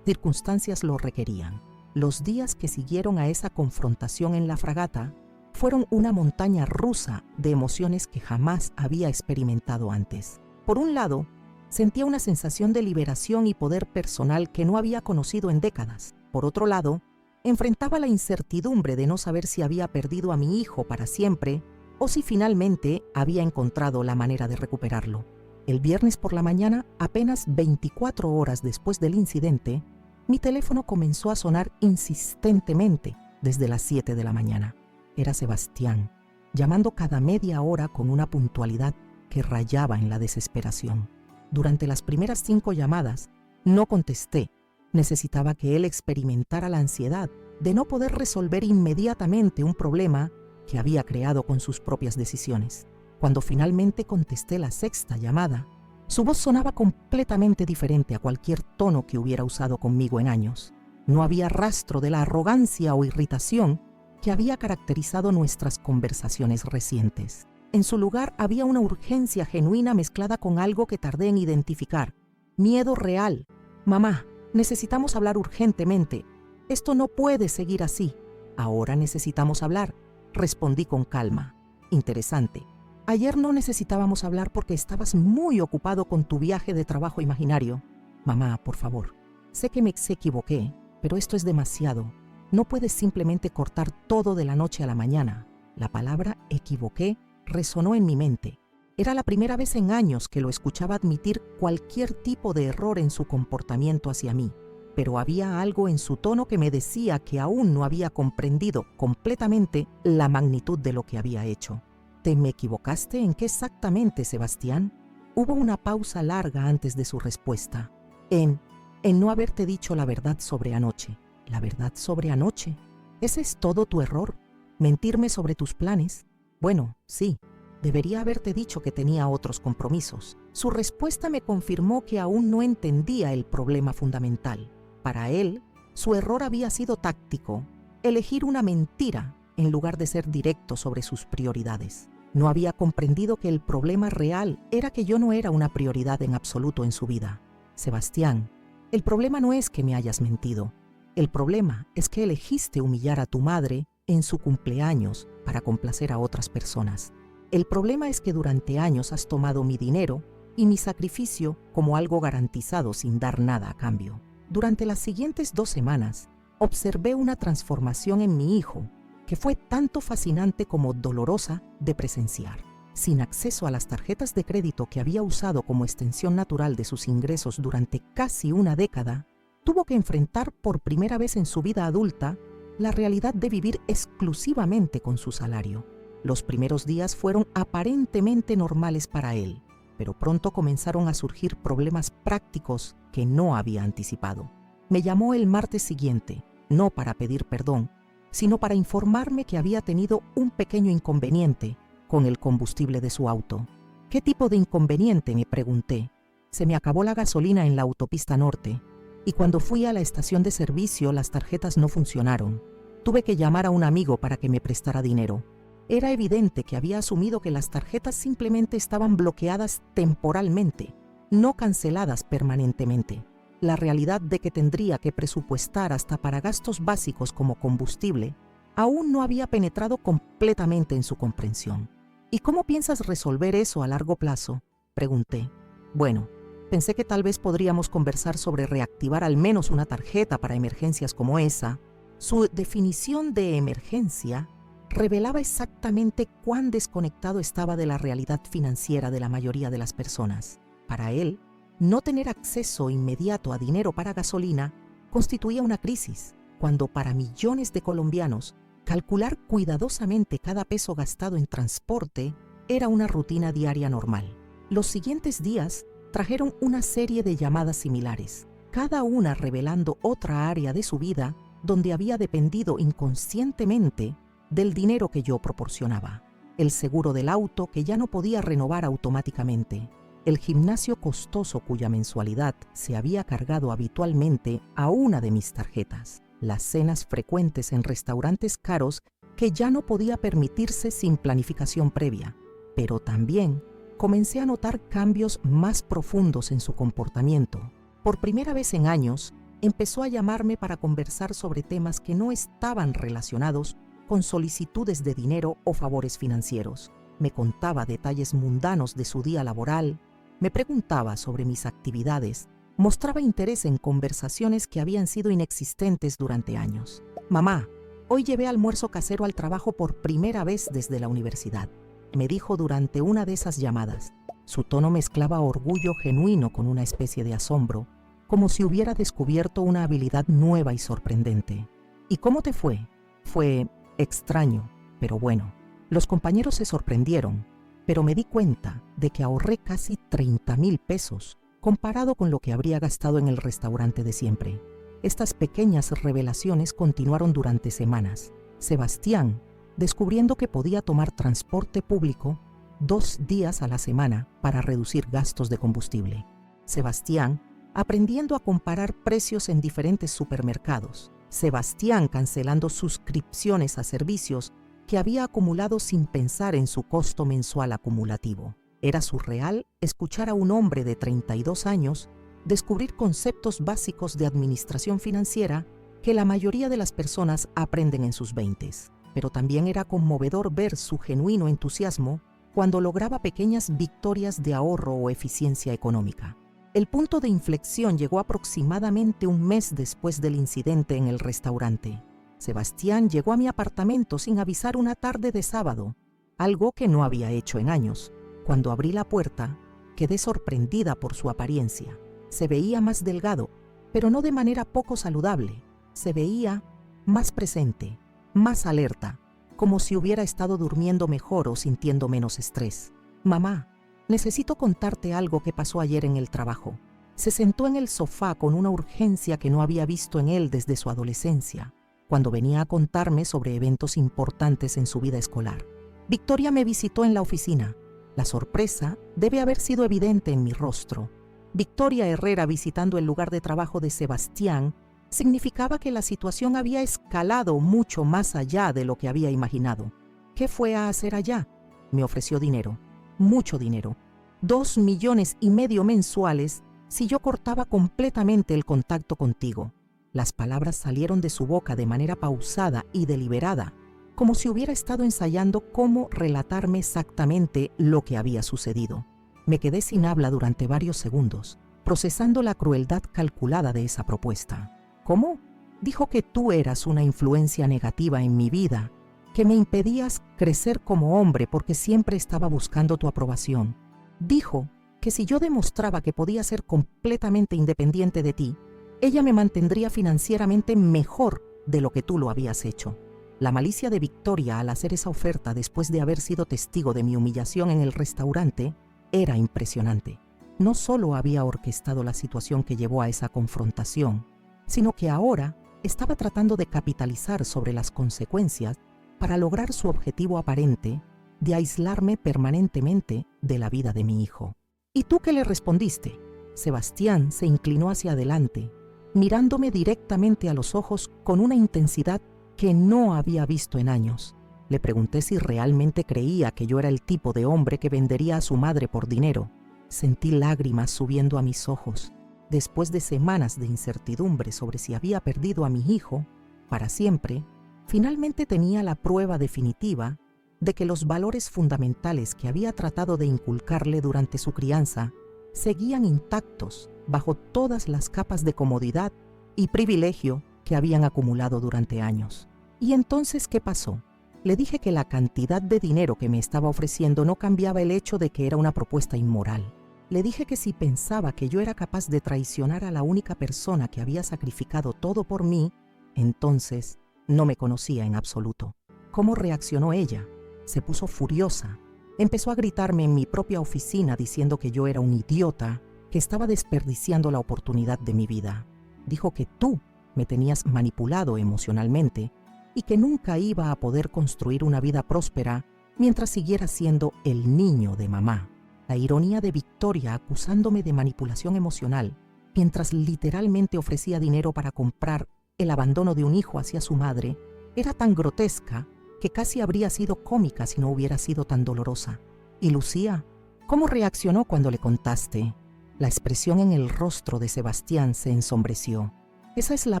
circunstancias lo requerían. Los días que siguieron a esa confrontación en la fragata fueron una montaña rusa de emociones que jamás había experimentado antes. Por un lado, sentía una sensación de liberación y poder personal que no había conocido en décadas. Por otro lado, enfrentaba la incertidumbre de no saber si había perdido a mi hijo para siempre o si finalmente había encontrado la manera de recuperarlo. El viernes por la mañana, apenas 24 horas después del incidente, mi teléfono comenzó a sonar insistentemente desde las 7 de la mañana. Era Sebastián, llamando cada media hora con una puntualidad que rayaba en la desesperación. Durante las primeras 5 llamadas, no contesté. Necesitaba que él experimentara la ansiedad de no poder resolver inmediatamente un problema que había creado con sus propias decisiones. Cuando finalmente contesté la 6ª llamada, su voz sonaba completamente diferente a cualquier tono que hubiera usado conmigo en años. No había rastro de la arrogancia o irritación que había caracterizado nuestras conversaciones recientes. En su lugar había una urgencia genuina mezclada con algo que tardé en identificar. Miedo real. Mamá, necesitamos hablar urgentemente. Esto no puede seguir así. Ahora necesitamos hablar, respondí con calma. Interesante. Ayer no necesitábamos hablar porque estabas muy ocupado con tu viaje de trabajo imaginario. Mamá, por favor, sé que me equivoqué, pero esto es demasiado. No puedes simplemente cortar todo de la noche a la mañana. La palabra equivoqué resonó en mi mente. Era la primera vez en años que lo escuchaba admitir cualquier tipo de error en su comportamiento hacia mí, pero había algo en su tono que me decía que aún no había comprendido completamente la magnitud de lo que había hecho. ¿Te me equivocaste en qué exactamente, Sebastián? Hubo una pausa larga antes de su respuesta. En no haberte dicho la verdad sobre anoche. ¿La verdad sobre anoche? ¿Ese es todo tu error? ¿Mentirme sobre tus planes? Bueno, sí. Debería haberte dicho que tenía otros compromisos. Su respuesta me confirmó que aún no entendía el problema fundamental. Para él, su error había sido táctico, elegir una mentira en lugar de ser directo sobre sus prioridades. No había comprendido que el problema real era que yo no era una prioridad en absoluto en su vida. Sebastián, el problema no es que me hayas mentido. El problema es que elegiste humillar a tu madre en su cumpleaños para complacer a otras personas. El problema es que durante años has tomado mi dinero y mi sacrificio como algo garantizado sin dar nada a cambio. Durante las siguientes 2 semanas, observé una transformación en mi hijo que fue tanto fascinante como dolorosa de presenciar. Sin acceso a las tarjetas de crédito que había usado como extensión natural de sus ingresos durante casi una década, tuvo que enfrentar por primera vez en su vida adulta la realidad de vivir exclusivamente con su salario. Los primeros días fueron aparentemente normales para él, pero pronto comenzaron a surgir problemas prácticos que no había anticipado. Me llamó el martes siguiente, no para pedir perdón, sino para informarme que había tenido un pequeño inconveniente con el combustible de su auto. ¿Qué tipo de inconveniente?, me pregunté. Se me acabó la gasolina en la autopista norte, y cuando fui a la estación de servicio las tarjetas no funcionaron. Tuve que llamar a un amigo para que me prestara dinero. Era evidente que había asumido que las tarjetas simplemente estaban bloqueadas temporalmente, no canceladas permanentemente. La realidad de que tendría que presupuestar hasta para gastos básicos como combustible aún no había penetrado completamente en su comprensión. ¿Y cómo piensas resolver eso a largo plazo?, pregunté. Bueno, pensé que tal vez podríamos conversar sobre reactivar al menos una tarjeta para emergencias como esa. Su definición de emergencia revelaba exactamente cuán desconectado estaba de la realidad financiera de la mayoría de las personas. Para él, no tener acceso inmediato a dinero para gasolina constituía una crisis, cuando para millones de colombianos, calcular cuidadosamente cada peso gastado en transporte era una rutina diaria normal. Los siguientes días trajeron una serie de llamadas similares, cada una revelando otra área de su vida donde había dependido inconscientemente del dinero que yo proporcionaba, el seguro del auto que ya no podía renovar automáticamente, el gimnasio costoso cuya mensualidad se había cargado habitualmente a una de mis tarjetas, las cenas frecuentes en restaurantes caros que ya no podía permitirse sin planificación previa. Pero también comencé a notar cambios más profundos en su comportamiento. Por primera vez en años, empezó a llamarme para conversar sobre temas que no estaban relacionados con solicitudes de dinero o favores financieros. Me contaba detalles mundanos de su día laboral, me preguntaba sobre mis actividades, mostraba interés en conversaciones que habían sido inexistentes durante años. Mamá, hoy llevé almuerzo casero al trabajo por primera vez desde la universidad, me dijo durante una de esas llamadas. Su tono mezclaba orgullo genuino con una especie de asombro, como si hubiera descubierto una habilidad nueva y sorprendente. ¿Y cómo te fue? Fue extraño, pero bueno. Los compañeros se sorprendieron, pero me di cuenta de que ahorré casi 30,000 pesos comparado con lo que habría gastado en el restaurante de siempre. Estas pequeñas revelaciones continuaron durante semanas. Sebastián, descubriendo que podía tomar transporte público 2 días a la semana para reducir gastos de combustible. Sebastián, aprendiendo a comparar precios en diferentes supermercados. Sebastián, cancelando suscripciones a servicios que había acumulado sin pensar en su costo mensual acumulativo. Era surreal escuchar a un hombre de 32 años descubrir conceptos básicos de administración financiera que la mayoría de las personas aprenden en sus 20s. Pero también era conmovedor ver su genuino entusiasmo cuando lograba pequeñas victorias de ahorro o eficiencia económica. El punto de inflexión llegó aproximadamente un mes después del incidente en el restaurante. Sebastián llegó a mi apartamento sin avisar una tarde de sábado, algo que no había hecho en años. Cuando abrí la puerta, quedé sorprendida por su apariencia. Se veía más delgado, pero no de manera poco saludable. Se veía más presente, más alerta, como si hubiera estado durmiendo mejor o sintiendo menos estrés. Mamá, necesito contarte algo que pasó ayer en el trabajo. Se sentó en el sofá con una urgencia que no había visto en él desde su adolescencia, cuando venía a contarme sobre eventos importantes en su vida escolar. Victoria me visitó en la oficina. La sorpresa debe haber sido evidente en mi rostro. Victoria Herrera visitando el lugar de trabajo de Sebastián significaba que la situación había escalado mucho más allá de lo que había imaginado. ¿Qué fue a hacer allá? Me ofreció dinero, mucho dinero, 2,5 millones mensuales si yo cortaba completamente el contacto contigo. Las palabras salieron de su boca de manera pausada y deliberada, como si hubiera estado ensayando cómo relatarme exactamente lo que había sucedido. Me quedé sin habla durante varios segundos, procesando la crueldad calculada de esa propuesta. ¿Cómo? Dijo que tú eras una influencia negativa en mi vida, que me impedías crecer como hombre porque siempre estaba buscando tu aprobación. Dijo que si yo demostraba que podía ser completamente independiente de ti, ella me mantendría financieramente mejor de lo que tú lo habías hecho. La malicia de Victoria al hacer esa oferta después de haber sido testigo de mi humillación en el restaurante era impresionante. No solo había orquestado la situación que llevó a esa confrontación, sino que ahora estaba tratando de capitalizar sobre las consecuencias para lograr su objetivo aparente de aislarme permanentemente de la vida de mi hijo. ¿Y tú qué le respondiste? Sebastián se inclinó hacia adelante, mirándome directamente a los ojos con una intensidad que no había visto en años. Le pregunté si realmente creía que yo era el tipo de hombre que vendería a su madre por dinero. Sentí lágrimas subiendo a mis ojos. Después de semanas de incertidumbre sobre si había perdido a mi hijo para siempre, finalmente tenía la prueba definitiva de que los valores fundamentales que había tratado de inculcarle durante su crianza seguían intactos bajo todas las capas de comodidad y privilegio que habían acumulado durante años. ¿Y entonces qué pasó? Le dije que la cantidad de dinero que me estaba ofreciendo no cambiaba el hecho de que era una propuesta inmoral. Le dije que si pensaba que yo era capaz de traicionar a la única persona que había sacrificado todo por mí, entonces no me conocía en absoluto. ¿Cómo reaccionó ella? Se puso furiosa. Empezó a gritarme en mi propia oficina diciendo que yo era un idiota, que estaba desperdiciando la oportunidad de mi vida. Dijo que tú me tenías manipulado emocionalmente y que nunca iba a poder construir una vida próspera mientras siguiera siendo el niño de mamá. La ironía de Victoria acusándome de manipulación emocional, mientras literalmente ofrecía dinero para comprar el abandono de un hijo hacia su madre, era tan grotesca que casi habría sido cómica si no hubiera sido tan dolorosa. ¿Y Lucía? ¿Cómo reaccionó cuando le contaste? La expresión en el rostro de Sebastián se ensombreció. Esa es la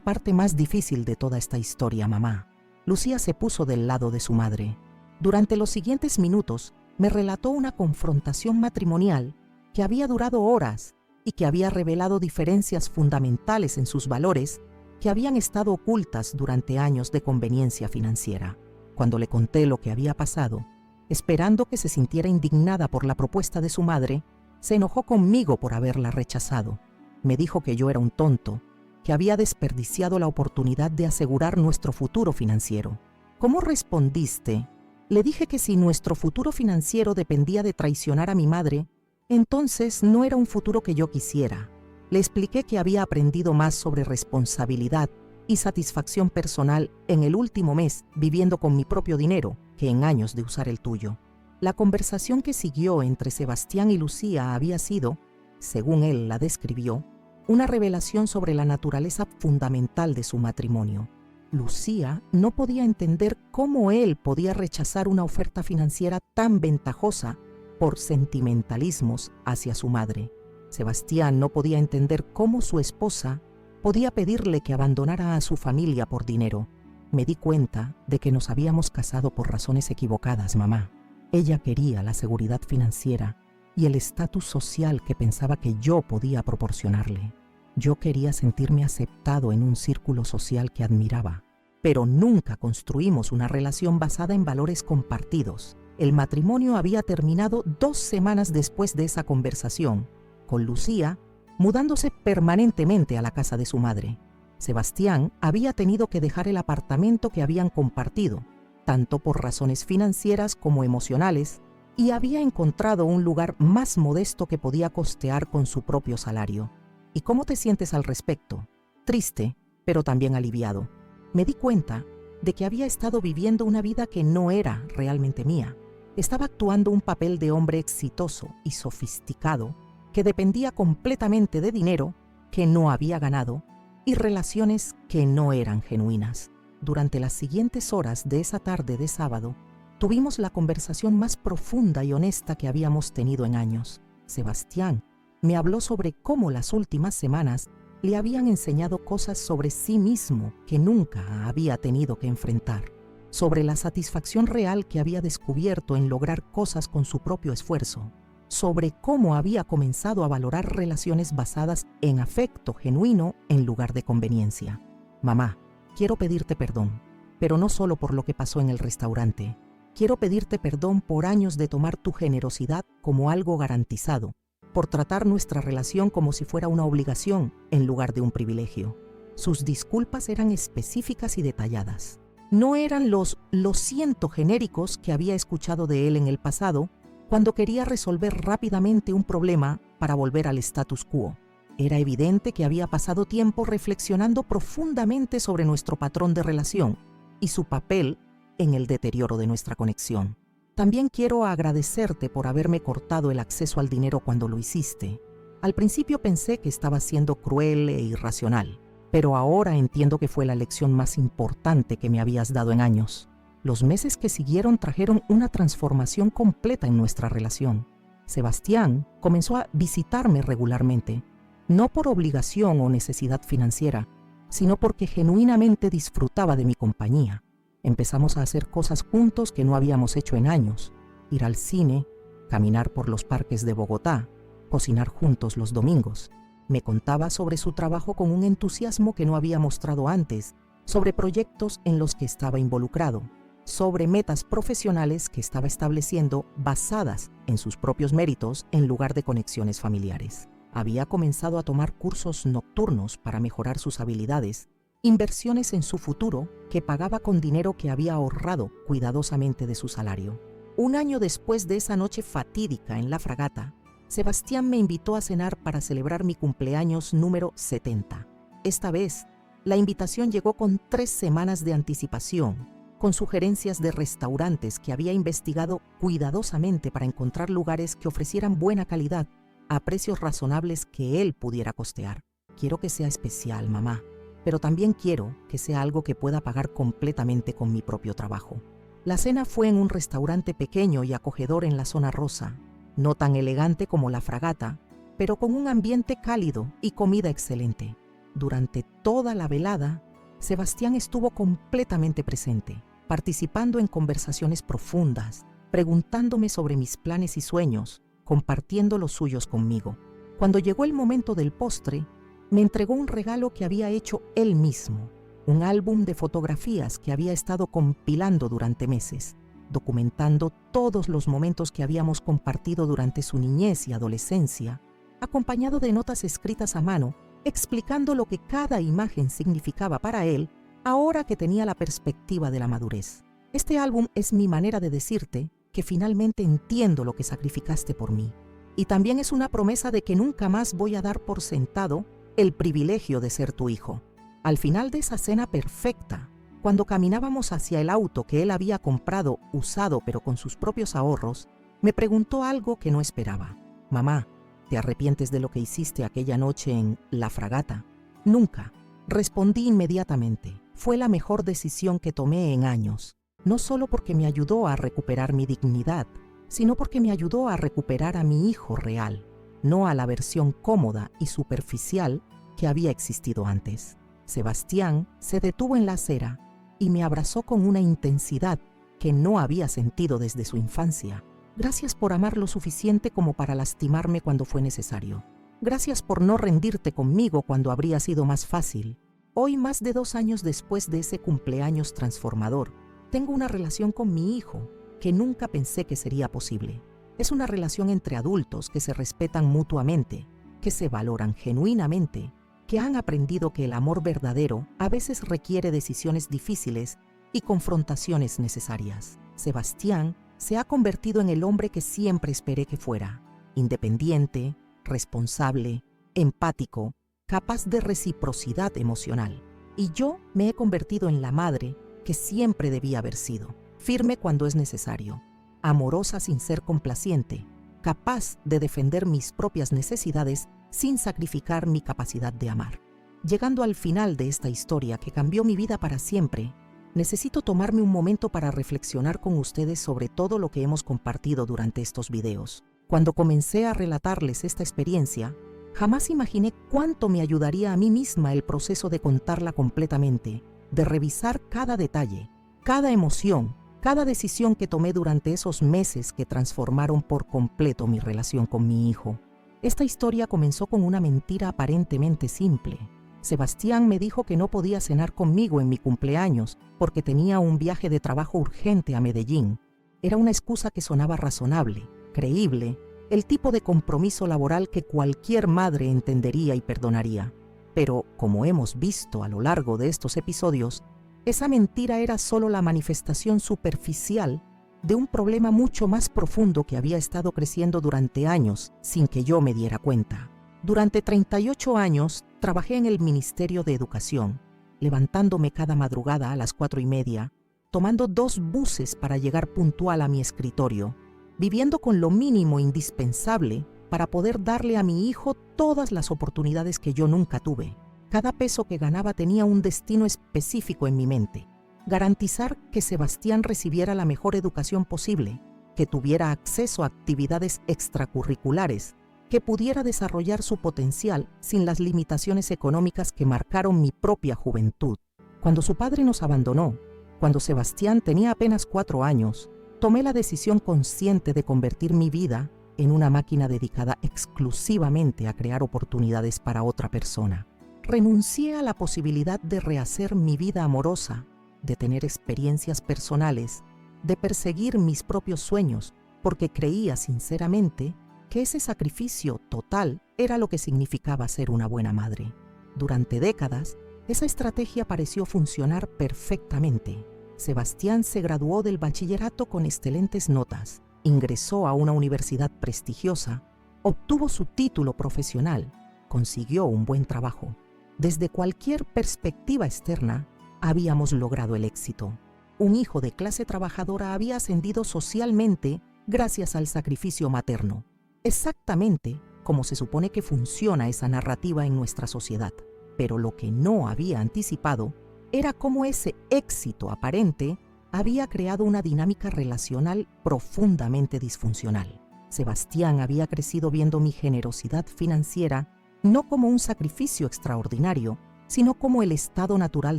parte más difícil de toda esta historia, mamá. Lucía se puso del lado de su madre. Durante los siguientes minutos me relató una confrontación matrimonial que había durado horas y que había revelado diferencias fundamentales en sus valores que habían estado ocultas durante años de conveniencia financiera. Cuando le conté lo que había pasado, esperando que se sintiera indignada por la propuesta de su madre, se enojó conmigo por haberla rechazado. Me dijo que yo era un tonto, que había desperdiciado la oportunidad de asegurar nuestro futuro financiero. ¿Cómo respondiste? Le dije que si nuestro futuro financiero dependía de traicionar a mi madre, entonces no era un futuro que yo quisiera. Le expliqué que había aprendido más sobre responsabilidad y satisfacción personal en el último mes viviendo con mi propio dinero que en años de usar el tuyo. La conversación que siguió entre Sebastián y Lucía había sido, según él la describió, una revelación sobre la naturaleza fundamental de su matrimonio. Lucía no podía entender cómo él podía rechazar una oferta financiera tan ventajosa por sentimentalismos hacia su madre. Sebastián no podía entender cómo su esposa podía pedirle que abandonara a su familia por dinero. Me di cuenta de que nos habíamos casado por razones equivocadas, mamá. Ella quería la seguridad financiera y el estatus social que pensaba que yo podía proporcionarle. Yo quería sentirme aceptado en un círculo social que admiraba, pero nunca construimos una relación basada en valores compartidos. El matrimonio había terminado 2 semanas después de esa conversación, con Lucía mudándose permanentemente a la casa de su madre. Sebastián había tenido que dejar el apartamento que habían compartido, tanto por razones financieras como emocionales, y había encontrado un lugar más modesto que podía costear con su propio salario. ¿Y cómo te sientes al respecto? Triste, pero también aliviado. Me di cuenta de que había estado viviendo una vida que no era realmente mía. Estaba actuando un papel de hombre exitoso y sofisticado que dependía completamente de dinero que no había ganado y relaciones que no eran genuinas. Durante las siguientes horas de esa tarde de sábado, tuvimos la conversación más profunda y honesta que habíamos tenido en años. Sebastián me habló sobre cómo las últimas semanas le habían enseñado cosas sobre sí mismo que nunca había tenido que enfrentar, sobre la satisfacción real que había descubierto en lograr cosas con su propio esfuerzo, sobre cómo había comenzado a valorar relaciones basadas en afecto genuino en lugar de conveniencia. Mamá, quiero pedirte perdón, pero no solo por lo que pasó en el restaurante. Quiero pedirte perdón por años de tomar tu generosidad como algo garantizado, por tratar nuestra relación como si fuera una obligación en lugar de un privilegio. Sus disculpas eran específicas y detalladas. No eran los "lo siento" genéricos que había escuchado de él en el pasado cuando quería resolver rápidamente un problema para volver al status quo. Era evidente que había pasado tiempo reflexionando profundamente sobre nuestro patrón de relación y su papel en el deterioro de nuestra conexión. También quiero agradecerte por haberme cortado el acceso al dinero cuando lo hiciste. Al principio pensé que estaba siendo cruel e irracional, pero ahora entiendo que fue la lección más importante que me habías dado en años. Los meses que siguieron trajeron una transformación completa en nuestra relación. Sebastián comenzó a visitarme regularmente, no por obligación o necesidad financiera, sino porque genuinamente disfrutaba de mi compañía. Empezamos a hacer cosas juntos que no habíamos hecho en años: ir al cine, caminar por los parques de Bogotá, cocinar juntos los domingos. Me contaba sobre su trabajo con un entusiasmo que no había mostrado antes, sobre proyectos en los que estaba involucrado, sobre metas profesionales que estaba estableciendo basadas en sus propios méritos en lugar de conexiones familiares. Había comenzado a tomar cursos nocturnos para mejorar sus habilidades, inversiones en su futuro que pagaba con dinero que había ahorrado cuidadosamente de su salario. Un año después de esa noche fatídica en la fragata, Sebastián me invitó a cenar para celebrar mi cumpleaños número 70. Esta vez La invitación llegó con 3 semanas de anticipación, con sugerencias de restaurantes que había investigado cuidadosamente para encontrar lugares que ofrecieran buena calidad a precios razonables que él pudiera costear. Quiero que sea especial, mamá, pero también quiero que sea algo que pueda pagar completamente con mi propio trabajo. La cena fue en un restaurante pequeño y acogedor en la zona rosa, no tan elegante como La Fragata, pero con un ambiente cálido y comida excelente. Durante toda la velada, Sebastián estuvo completamente presente, participando en conversaciones profundas, preguntándome sobre mis planes y sueños, compartiendo los suyos conmigo. Cuando llegó el momento del postre, me entregó un regalo que había hecho él mismo, un álbum de fotografías que había estado compilando durante meses, documentando todos los momentos que habíamos compartido durante su niñez y adolescencia, acompañado de notas escritas a mano, explicando lo que cada imagen significaba para él ahora que tenía la perspectiva de la madurez. Este álbum es mi manera de decirte que finalmente entiendo lo que sacrificaste por mí. Y también es una promesa de que nunca más voy a dar por sentado el privilegio de ser tu hijo. Al final de esa cena perfecta, cuando caminábamos hacia el auto que él había comprado usado pero con sus propios ahorros, me preguntó algo que no esperaba. Mamá, ¿te arrepientes de lo que hiciste aquella noche en La Fragata? Nunca. Respondí inmediatamente. Fue la mejor decisión que tomé en años, no solo porque me ayudó a recuperar mi dignidad, sino porque me ayudó a recuperar a mi hijo real, no a la versión cómoda y superficial que había existido antes. Sebastián se detuvo en la acera y me abrazó con una intensidad que no había sentido desde su infancia. Gracias por amar lo suficiente como para lastimarme cuando fue necesario. Gracias por no rendirte conmigo cuando habría sido más fácil. Hoy, más de 2 años después de ese cumpleaños transformador, tengo una relación con mi hijo que nunca pensé que sería posible. Es una relación entre adultos que se respetan mutuamente, que se valoran genuinamente, que han aprendido que el amor verdadero a veces requiere decisiones difíciles y confrontaciones necesarias. Sebastián se ha convertido en el hombre que siempre esperé que fuera: independiente, responsable, empático, capaz de reciprocidad emocional. Y yo me he convertido en la madre que siempre debía haber sido: firme cuando es necesario, amorosa sin ser complaciente, capaz de defender mis propias necesidades sin sacrificar mi capacidad de amar. Llegando al final de esta historia que cambió mi vida para siempre, necesito tomarme un momento para reflexionar con ustedes sobre todo lo que hemos compartido durante estos videos. Cuando comencé a relatarles esta experiencia, jamás imaginé cuánto me ayudaría a mí misma el proceso de contarla completamente, de revisar cada detalle, cada emoción, cada decisión que tomé durante esos meses que transformaron por completo mi relación con mi hijo. Esta historia comenzó con una mentira aparentemente simple. Sebastián me dijo que no podía cenar conmigo en mi cumpleaños porque tenía un viaje de trabajo urgente a Medellín. Era una excusa que sonaba razonable, creíble, el tipo de compromiso laboral que cualquier madre entendería y perdonaría. Pero, como hemos visto a lo largo de estos episodios, esa mentira era solo la manifestación superficial de un problema mucho más profundo que había estado creciendo durante años sin que yo me diera cuenta. Durante 38 años trabajé en el Ministerio de Educación, levantándome cada madrugada a las 4:30, tomando 2 buses para llegar puntual a mi escritorio, viviendo con lo mínimo indispensable para poder darle a mi hijo todas las oportunidades que yo nunca tuve. Cada peso que ganaba tenía un destino específico en mi mente: garantizar que Sebastián recibiera la mejor educación posible, que tuviera acceso a actividades extracurriculares, que pudiera desarrollar su potencial sin las limitaciones económicas que marcaron mi propia juventud. Cuando su padre nos abandonó, cuando Sebastián tenía apenas 4 años, tomé la decisión consciente de convertir mi vida en una máquina dedicada exclusivamente a crear oportunidades para otra persona. Renuncié a la posibilidad de rehacer mi vida amorosa, de tener experiencias personales, de perseguir mis propios sueños, porque creía sinceramente que ese sacrificio total era lo que significaba ser una buena madre. Durante décadas, esa estrategia pareció funcionar perfectamente. Sebastián se graduó del bachillerato con excelentes notas, ingresó a una universidad prestigiosa, obtuvo su título profesional, consiguió un buen trabajo. Desde cualquier perspectiva externa, habíamos logrado el éxito. Un hijo de clase trabajadora había ascendido socialmente gracias al sacrificio materno, exactamente como se supone que funciona esa narrativa en nuestra sociedad. Pero lo que no había anticipado era cómo ese éxito aparente había creado una dinámica relacional profundamente disfuncional. Sebastián había crecido viendo mi generosidad financiera no como un sacrificio extraordinario, sino como el estado natural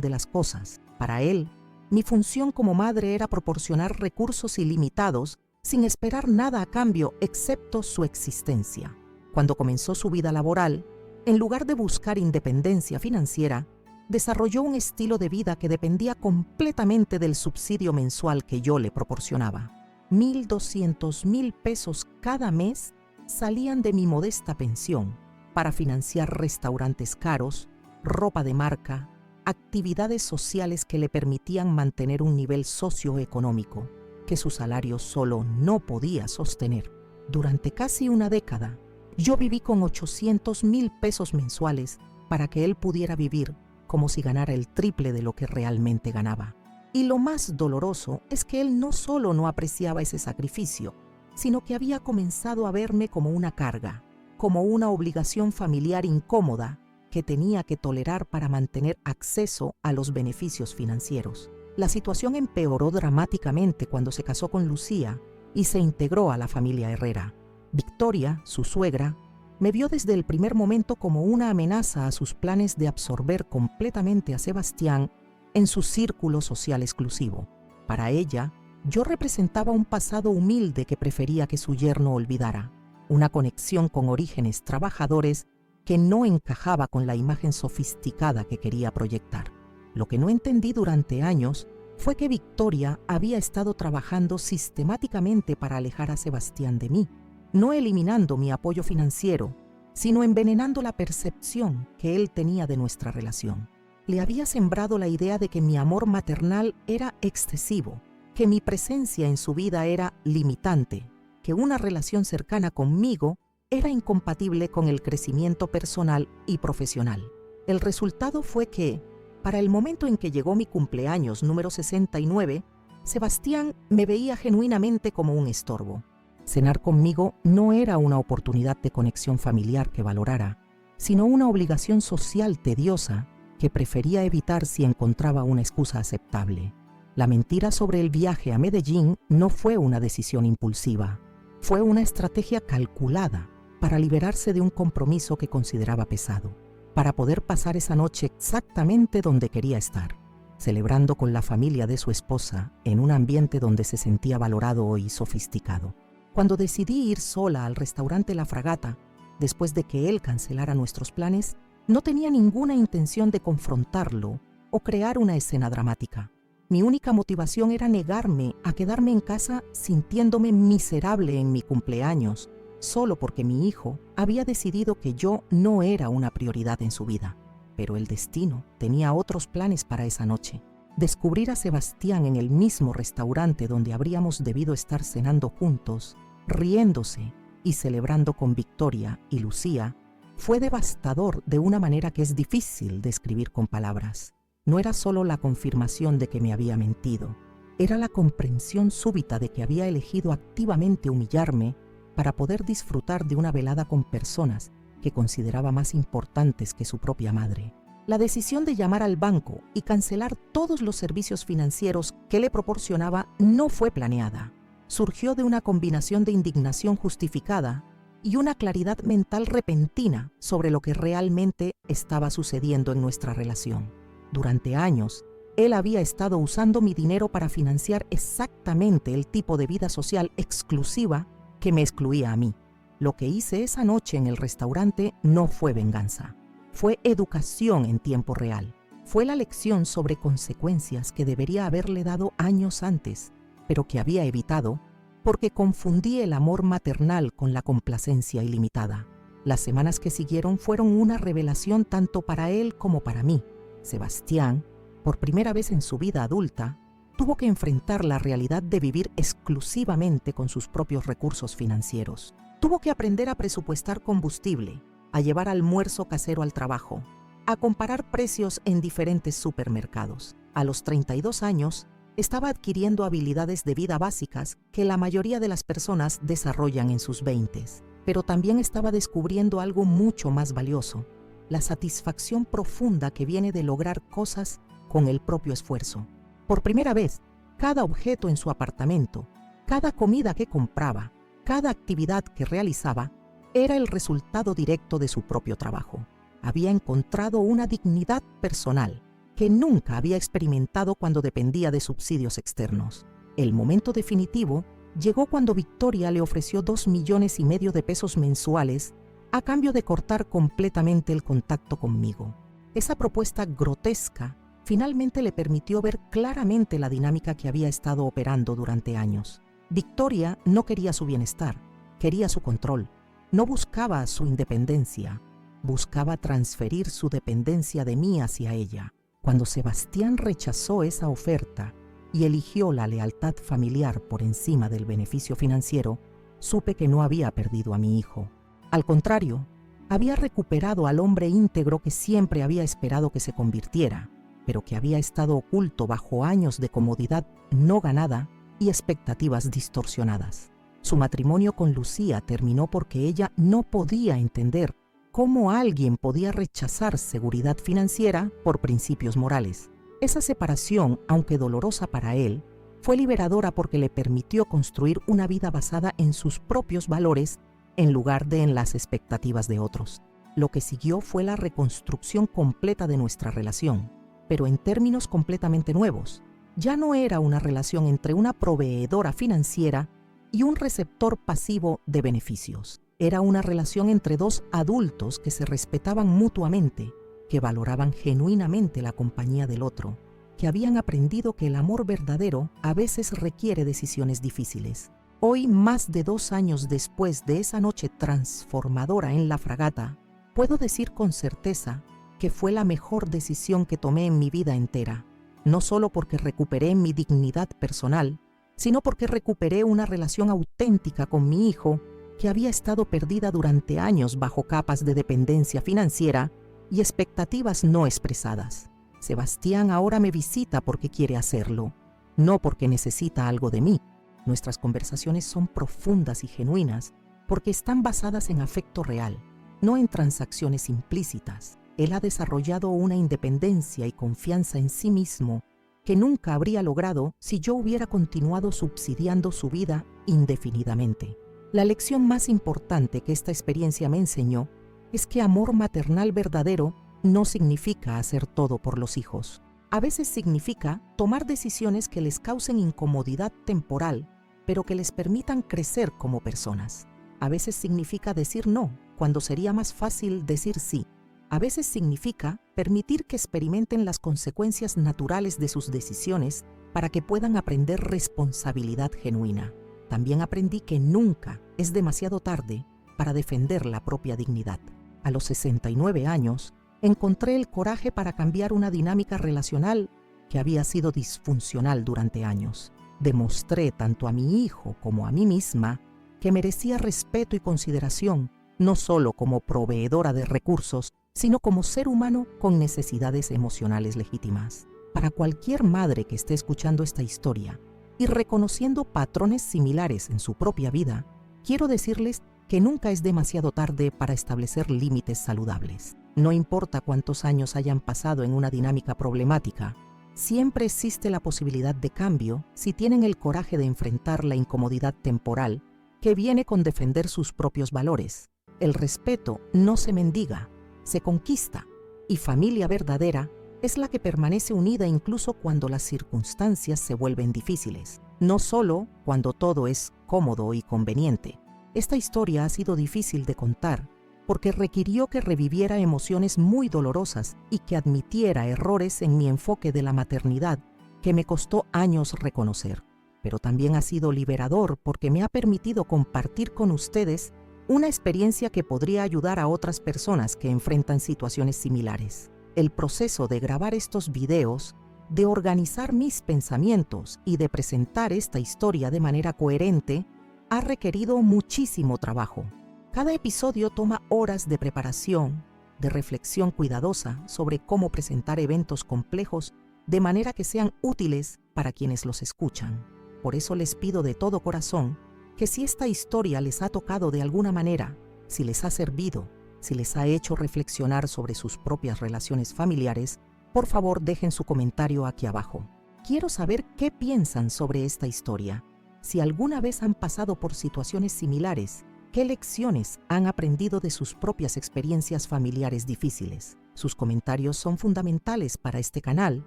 de las cosas. Para él, mi función como madre era proporcionar recursos ilimitados sin esperar nada a cambio excepto su existencia. Cuando comenzó su vida laboral, en lugar de buscar independencia financiera, desarrolló un estilo de vida que dependía completamente del subsidio mensual que yo le proporcionaba. 1,200,000 pesos cada mes salían de mi modesta pensión para financiar restaurantes caros, ropa de marca, actividades sociales que le permitían mantener un nivel socioeconómico que su salario solo no podía sostener. Durante casi una década, yo viví con 800,000 pesos mensuales para que él pudiera vivir como si ganara el triple de lo que realmente ganaba. Y lo más doloroso es que él no solo no apreciaba ese sacrificio, sino que había comenzado a verme como una carga, como una obligación familiar incómoda que tenía que tolerar para mantener acceso a los beneficios financieros. La situación empeoró dramáticamente cuando se casó con Lucía y se integró a la familia Herrera. Victoria, su suegra, me vio desde el primer momento como una amenaza a sus planes de absorber completamente a Sebastián en su círculo social exclusivo. Para ella, yo representaba un pasado humilde que prefería que su yerno olvidara, una conexión con orígenes trabajadores que no encajaba con la imagen sofisticada que quería proyectar. Lo que no entendí durante años fue que Victoria había estado trabajando sistemáticamente para alejar a Sebastián de mí, no eliminando mi apoyo financiero, sino envenenando la percepción que él tenía de nuestra relación. Le había sembrado la idea de que mi amor maternal era excesivo, que mi presencia en su vida era limitante, que una relación cercana conmigo era incompatible con el crecimiento personal y profesional. El resultado fue que, para el momento en que llegó mi cumpleaños número 69, Sebastián me veía genuinamente como un estorbo. Cenar conmigo no era una oportunidad de conexión familiar que valorara, sino una obligación social tediosa que prefería evitar si encontraba una excusa aceptable. La mentira sobre el viaje a Medellín no fue una decisión impulsiva, fue una estrategia calculada para liberarse de un compromiso que consideraba pesado, para poder pasar esa noche exactamente donde quería estar, celebrando con la familia de su esposa en un ambiente donde se sentía valorado y sofisticado. Cuando decidí ir sola al restaurante La Fragata, después de que él cancelara nuestros planes, no tenía ninguna intención de confrontarlo o crear una escena dramática. Mi única motivación era negarme a quedarme en casa sintiéndome miserable en mi cumpleaños, solo porque mi hijo había decidido que yo no era una prioridad en su vida. Pero el destino tenía otros planes para esa noche. Descubrir a Sebastián en el mismo restaurante donde habríamos debido estar cenando juntos, riéndose y celebrando con Victoria y Lucía, fue devastador de una manera que es difícil describir con palabras. No era solo la confirmación de que me había mentido, era la comprensión súbita de que había elegido activamente humillarme para poder disfrutar de una velada con personas que consideraba más importantes que su propia madre. La decisión de llamar al banco y cancelar todos los servicios financieros que le proporcionaba no fue planeada. Surgió de una combinación de indignación justificada y una claridad mental repentina sobre lo que realmente estaba sucediendo en nuestra relación. Durante años, él había estado usando mi dinero para financiar exactamente el tipo de vida social exclusiva que me excluía a mí. Lo que hice esa noche en el restaurante no fue venganza. Fue educación en tiempo real. Fue la lección sobre consecuencias que debería haberle dado años antes, pero que había evitado porque confundí el amor maternal con la complacencia ilimitada. Las semanas que siguieron fueron una revelación tanto para él como para mí. Sebastián, por primera vez en su vida adulta, tuvo que enfrentar la realidad de vivir exclusivamente con sus propios recursos financieros. Tuvo que aprender a presupuestar combustible, a llevar almuerzo casero al trabajo, a comparar precios en diferentes supermercados. A los 32 años, estaba adquiriendo habilidades de vida básicas que la mayoría de las personas desarrollan en sus 20s, pero también estaba descubriendo algo mucho más valioso: la satisfacción profunda que viene de lograr cosas con el propio esfuerzo. Por primera vez, cada objeto en su apartamento, cada comida que compraba, cada actividad que realizaba, era el resultado directo de su propio trabajo. Había encontrado una dignidad personal que nunca había experimentado cuando dependía de subsidios externos. El momento definitivo llegó cuando Victoria le ofreció 2,5 millones de pesos mensuales a cambio de cortar completamente el contacto conmigo. Esa propuesta grotesca finalmente le permitió ver claramente la dinámica que había estado operando durante años. Victoria no quería su bienestar, quería su control. No buscaba su independencia, buscaba transferir su dependencia de mí hacia ella. Cuando Sebastián rechazó esa oferta y eligió la lealtad familiar por encima del beneficio financiero, supe que no había perdido a mi hijo. Al contrario, había recuperado al hombre íntegro que siempre había esperado que se convirtiera, pero que había estado oculto bajo años de comodidad no ganada y expectativas distorsionadas. Su matrimonio con Lucía terminó porque ella no podía entender cómo alguien podía rechazar seguridad financiera por principios morales. Esa separación, aunque dolorosa para él, fue liberadora porque le permitió construir una vida basada en sus propios valores en lugar de en las expectativas de otros. Lo que siguió fue la reconstrucción completa de nuestra relación, pero en términos completamente nuevos. Ya no era una relación entre una proveedora financiera y un receptor pasivo de beneficios. Era una relación entre dos adultos que se respetaban mutuamente, que valoraban genuinamente la compañía del otro, que habían aprendido que el amor verdadero a veces requiere decisiones difíciles. Hoy, más de 2 años después de esa noche transformadora en la fragata, puedo decir con certeza que fue la mejor decisión que tomé en mi vida entera, no solo porque recuperé mi dignidad personal, sino porque recuperé una relación auténtica con mi hijo que había estado perdida durante años bajo capas de dependencia financiera y expectativas no expresadas. Sebastián ahora me visita porque quiere hacerlo, no porque necesita algo de mí. Nuestras conversaciones son profundas y genuinas porque están basadas en afecto real, no en transacciones implícitas. Él ha desarrollado una independencia y confianza en sí mismo que nunca habría logrado si yo hubiera continuado subsidiando su vida indefinidamente. La lección más importante que esta experiencia me enseñó es que amor maternal verdadero no significa hacer todo por los hijos. A veces significa tomar decisiones que les causen incomodidad temporal, pero que les permitan crecer como personas. A veces significa decir no, cuando sería más fácil decir sí. A veces significa permitir que experimenten las consecuencias naturales de sus decisiones para que puedan aprender responsabilidad genuina. También aprendí que nunca es demasiado tarde para defender la propia dignidad. A los 69 años, encontré el coraje para cambiar una dinámica relacional que había sido disfuncional durante años. Demostré tanto a mi hijo como a mí misma que merecía respeto y consideración, no solo como proveedora de recursos, sino como ser humano con necesidades emocionales legítimas. Para cualquier madre que esté escuchando esta historia y reconociendo patrones similares en su propia vida, quiero decirles que nunca es demasiado tarde para establecer límites saludables. No importa cuántos años hayan pasado en una dinámica problemática, siempre existe la posibilidad de cambio si tienen el coraje de enfrentar la incomodidad temporal que viene con defender sus propios valores. El respeto no se mendiga, se conquista, y familia verdadera es la que permanece unida incluso cuando las circunstancias se vuelven difíciles, no solo cuando todo es cómodo y conveniente. Esta historia ha sido difícil de contar porque requirió que reviviera emociones muy dolorosas y que admitiera errores en mi enfoque de la maternidad que me costó años reconocer. Pero también ha sido liberador porque me ha permitido compartir con ustedes una experiencia que podría ayudar a otras personas que enfrentan situaciones similares. El proceso de grabar estos videos, de organizar mis pensamientos y de presentar esta historia de manera coherente ha requerido muchísimo trabajo. Cada episodio toma horas de preparación, de reflexión cuidadosa sobre cómo presentar eventos complejos de manera que sean útiles para quienes los escuchan. Por eso les pido de todo corazón que si esta historia les ha tocado de alguna manera, si les ha servido, si les ha hecho reflexionar sobre sus propias relaciones familiares, por favor dejen su comentario aquí abajo. Quiero saber qué piensan sobre esta historia. Si alguna vez han pasado por situaciones similares, ¿qué lecciones han aprendido de sus propias experiencias familiares difíciles? Sus comentarios son fundamentales para este canal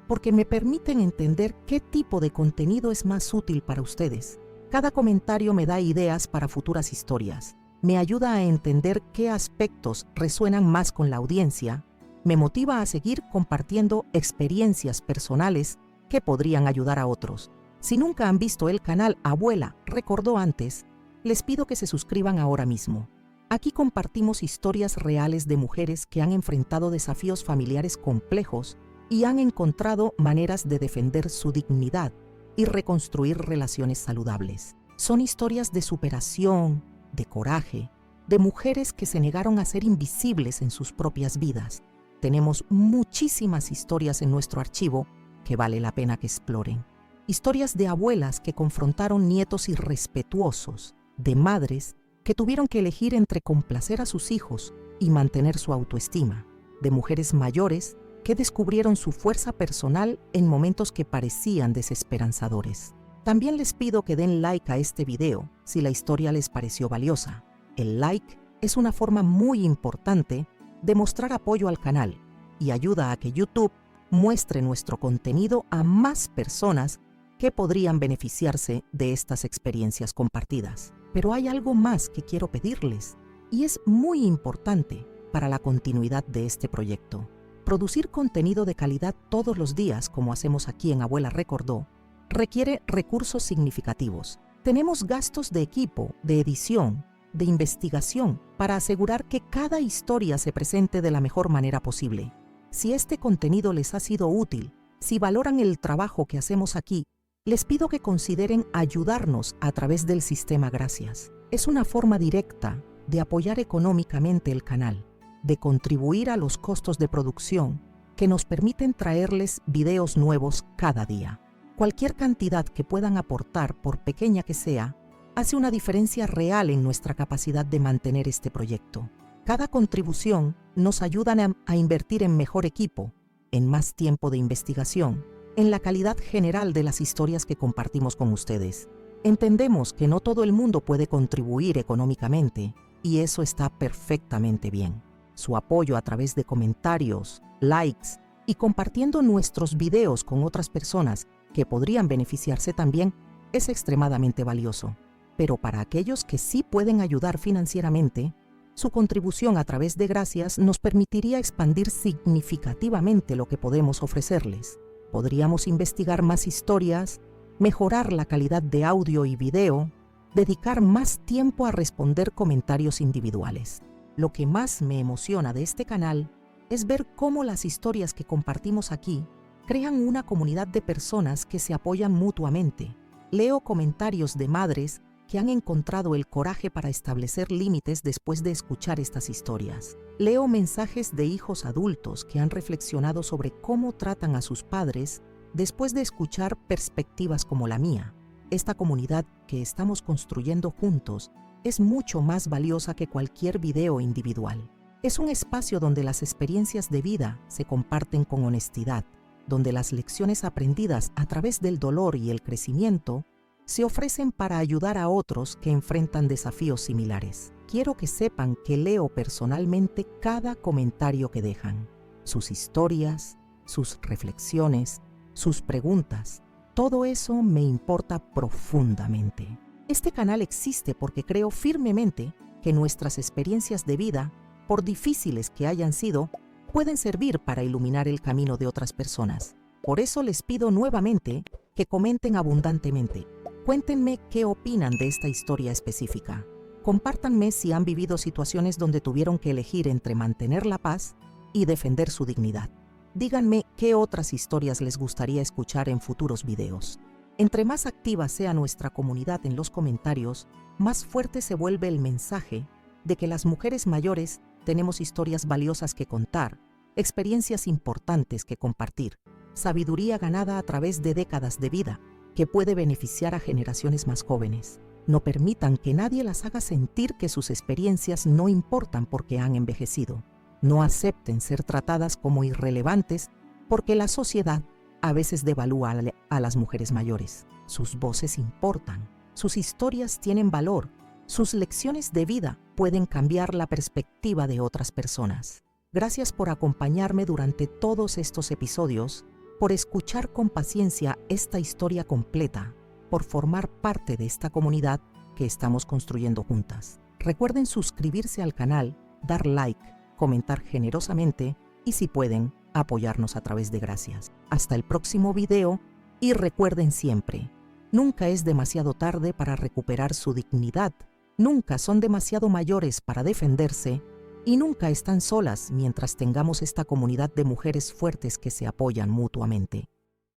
porque me permiten entender qué tipo de contenido es más útil para ustedes. Cada comentario me da ideas para futuras historias, me ayuda a entender qué aspectos resuenan más con la audiencia, me motiva a seguir compartiendo experiencias personales que podrían ayudar a otros. Si nunca han visto el canal Abuela Recordó Antes, les pido que se suscriban ahora mismo. Aquí compartimos historias reales de mujeres que han enfrentado desafíos familiares complejos y han encontrado maneras de defender su dignidad y reconstruir relaciones saludables. Son historias de superación, de coraje, de mujeres que se negaron a ser invisibles en sus propias vidas. Tenemos muchísimas historias en nuestro archivo que vale la pena que exploren. Historias de abuelas que confrontaron nietos irrespetuosos, de madres que tuvieron que elegir entre complacer a sus hijos y mantener su autoestima, de mujeres mayores que descubrieron su fuerza personal en momentos que parecían desesperanzadores. También les pido que den like a este video si la historia les pareció valiosa. El like es una forma muy importante de mostrar apoyo al canal y ayuda a que YouTube muestre nuestro contenido a más personas que podrían beneficiarse de estas experiencias compartidas. Pero hay algo más que quiero pedirles y es muy importante para la continuidad de este proyecto. Producir contenido de calidad todos los días, como hacemos aquí en Abuela Recordó, requiere recursos significativos. Tenemos gastos de equipo, de edición, de investigación, para asegurar que cada historia se presente de la mejor manera posible. Si este contenido les ha sido útil, si valoran el trabajo que hacemos aquí, les pido que consideren ayudarnos a través del sistema Gracias. Es una forma directa de apoyar económicamente el canal, de contribuir a los costos de producción que nos permiten traerles videos nuevos cada día. Cualquier cantidad que puedan aportar, por pequeña que sea, hace una diferencia real en nuestra capacidad de mantener este proyecto. Cada contribución nos ayuda a invertir en mejor equipo, en más tiempo de investigación, en la calidad general de las historias que compartimos con ustedes. Entendemos que no todo el mundo puede contribuir económicamente y eso está perfectamente bien. Su apoyo a través de comentarios, likes y compartiendo nuestros videos con otras personas que podrían beneficiarse también es extremadamente valioso. Pero para aquellos que sí pueden ayudar financieramente, su contribución a través de Gracias nos permitiría expandir significativamente lo que podemos ofrecerles. Podríamos investigar más historias, mejorar la calidad de audio y video, dedicar más tiempo a responder comentarios individuales. Lo que más me emociona de este canal es ver cómo las historias que compartimos aquí crean una comunidad de personas que se apoyan mutuamente. Leo comentarios de madres que han encontrado el coraje para establecer límites después de escuchar estas historias. Leo mensajes de hijos adultos que han reflexionado sobre cómo tratan a sus padres después de escuchar perspectivas como la mía. Esta comunidad que estamos construyendo juntos es mucho más valiosa que cualquier video individual. Es un espacio donde las experiencias de vida se comparten con honestidad, donde las lecciones aprendidas a través del dolor y el crecimiento se ofrecen para ayudar a otros que enfrentan desafíos similares. Quiero que sepan que leo personalmente cada comentario que dejan, sus historias, sus reflexiones, sus preguntas. Todo eso me importa profundamente. Este canal existe porque creo firmemente que nuestras experiencias de vida, por difíciles que hayan sido, pueden servir para iluminar el camino de otras personas. Por eso les pido nuevamente que comenten abundantemente. Cuéntenme qué opinan de esta historia específica. Compártanme si han vivido situaciones donde tuvieron que elegir entre mantener la paz y defender su dignidad. Díganme qué otras historias les gustaría escuchar en futuros videos. Entre más activa sea nuestra comunidad en los comentarios, más fuerte se vuelve el mensaje de que las mujeres mayores tenemos historias valiosas que contar, experiencias importantes que compartir, sabiduría ganada a través de décadas de vida que puede beneficiar a generaciones más jóvenes. No permitan que nadie las haga sentir que sus experiencias no importan porque han envejecido. No acepten ser tratadas como irrelevantes porque la sociedad a veces devalúa a las mujeres mayores. Sus voces importan, sus historias tienen valor, sus lecciones de vida pueden cambiar la perspectiva de otras personas. Gracias por acompañarme durante todos estos episodios, por escuchar con paciencia esta historia completa, por formar parte de esta comunidad que estamos construyendo juntas. Recuerden suscribirse al canal, dar like, comentar generosamente y si pueden, apoyarnos a través de gracias. Hasta el próximo video y recuerden siempre, nunca es demasiado tarde para recuperar su dignidad, nunca son demasiado mayores para defenderse y nunca están solas mientras tengamos esta comunidad de mujeres fuertes que se apoyan mutuamente.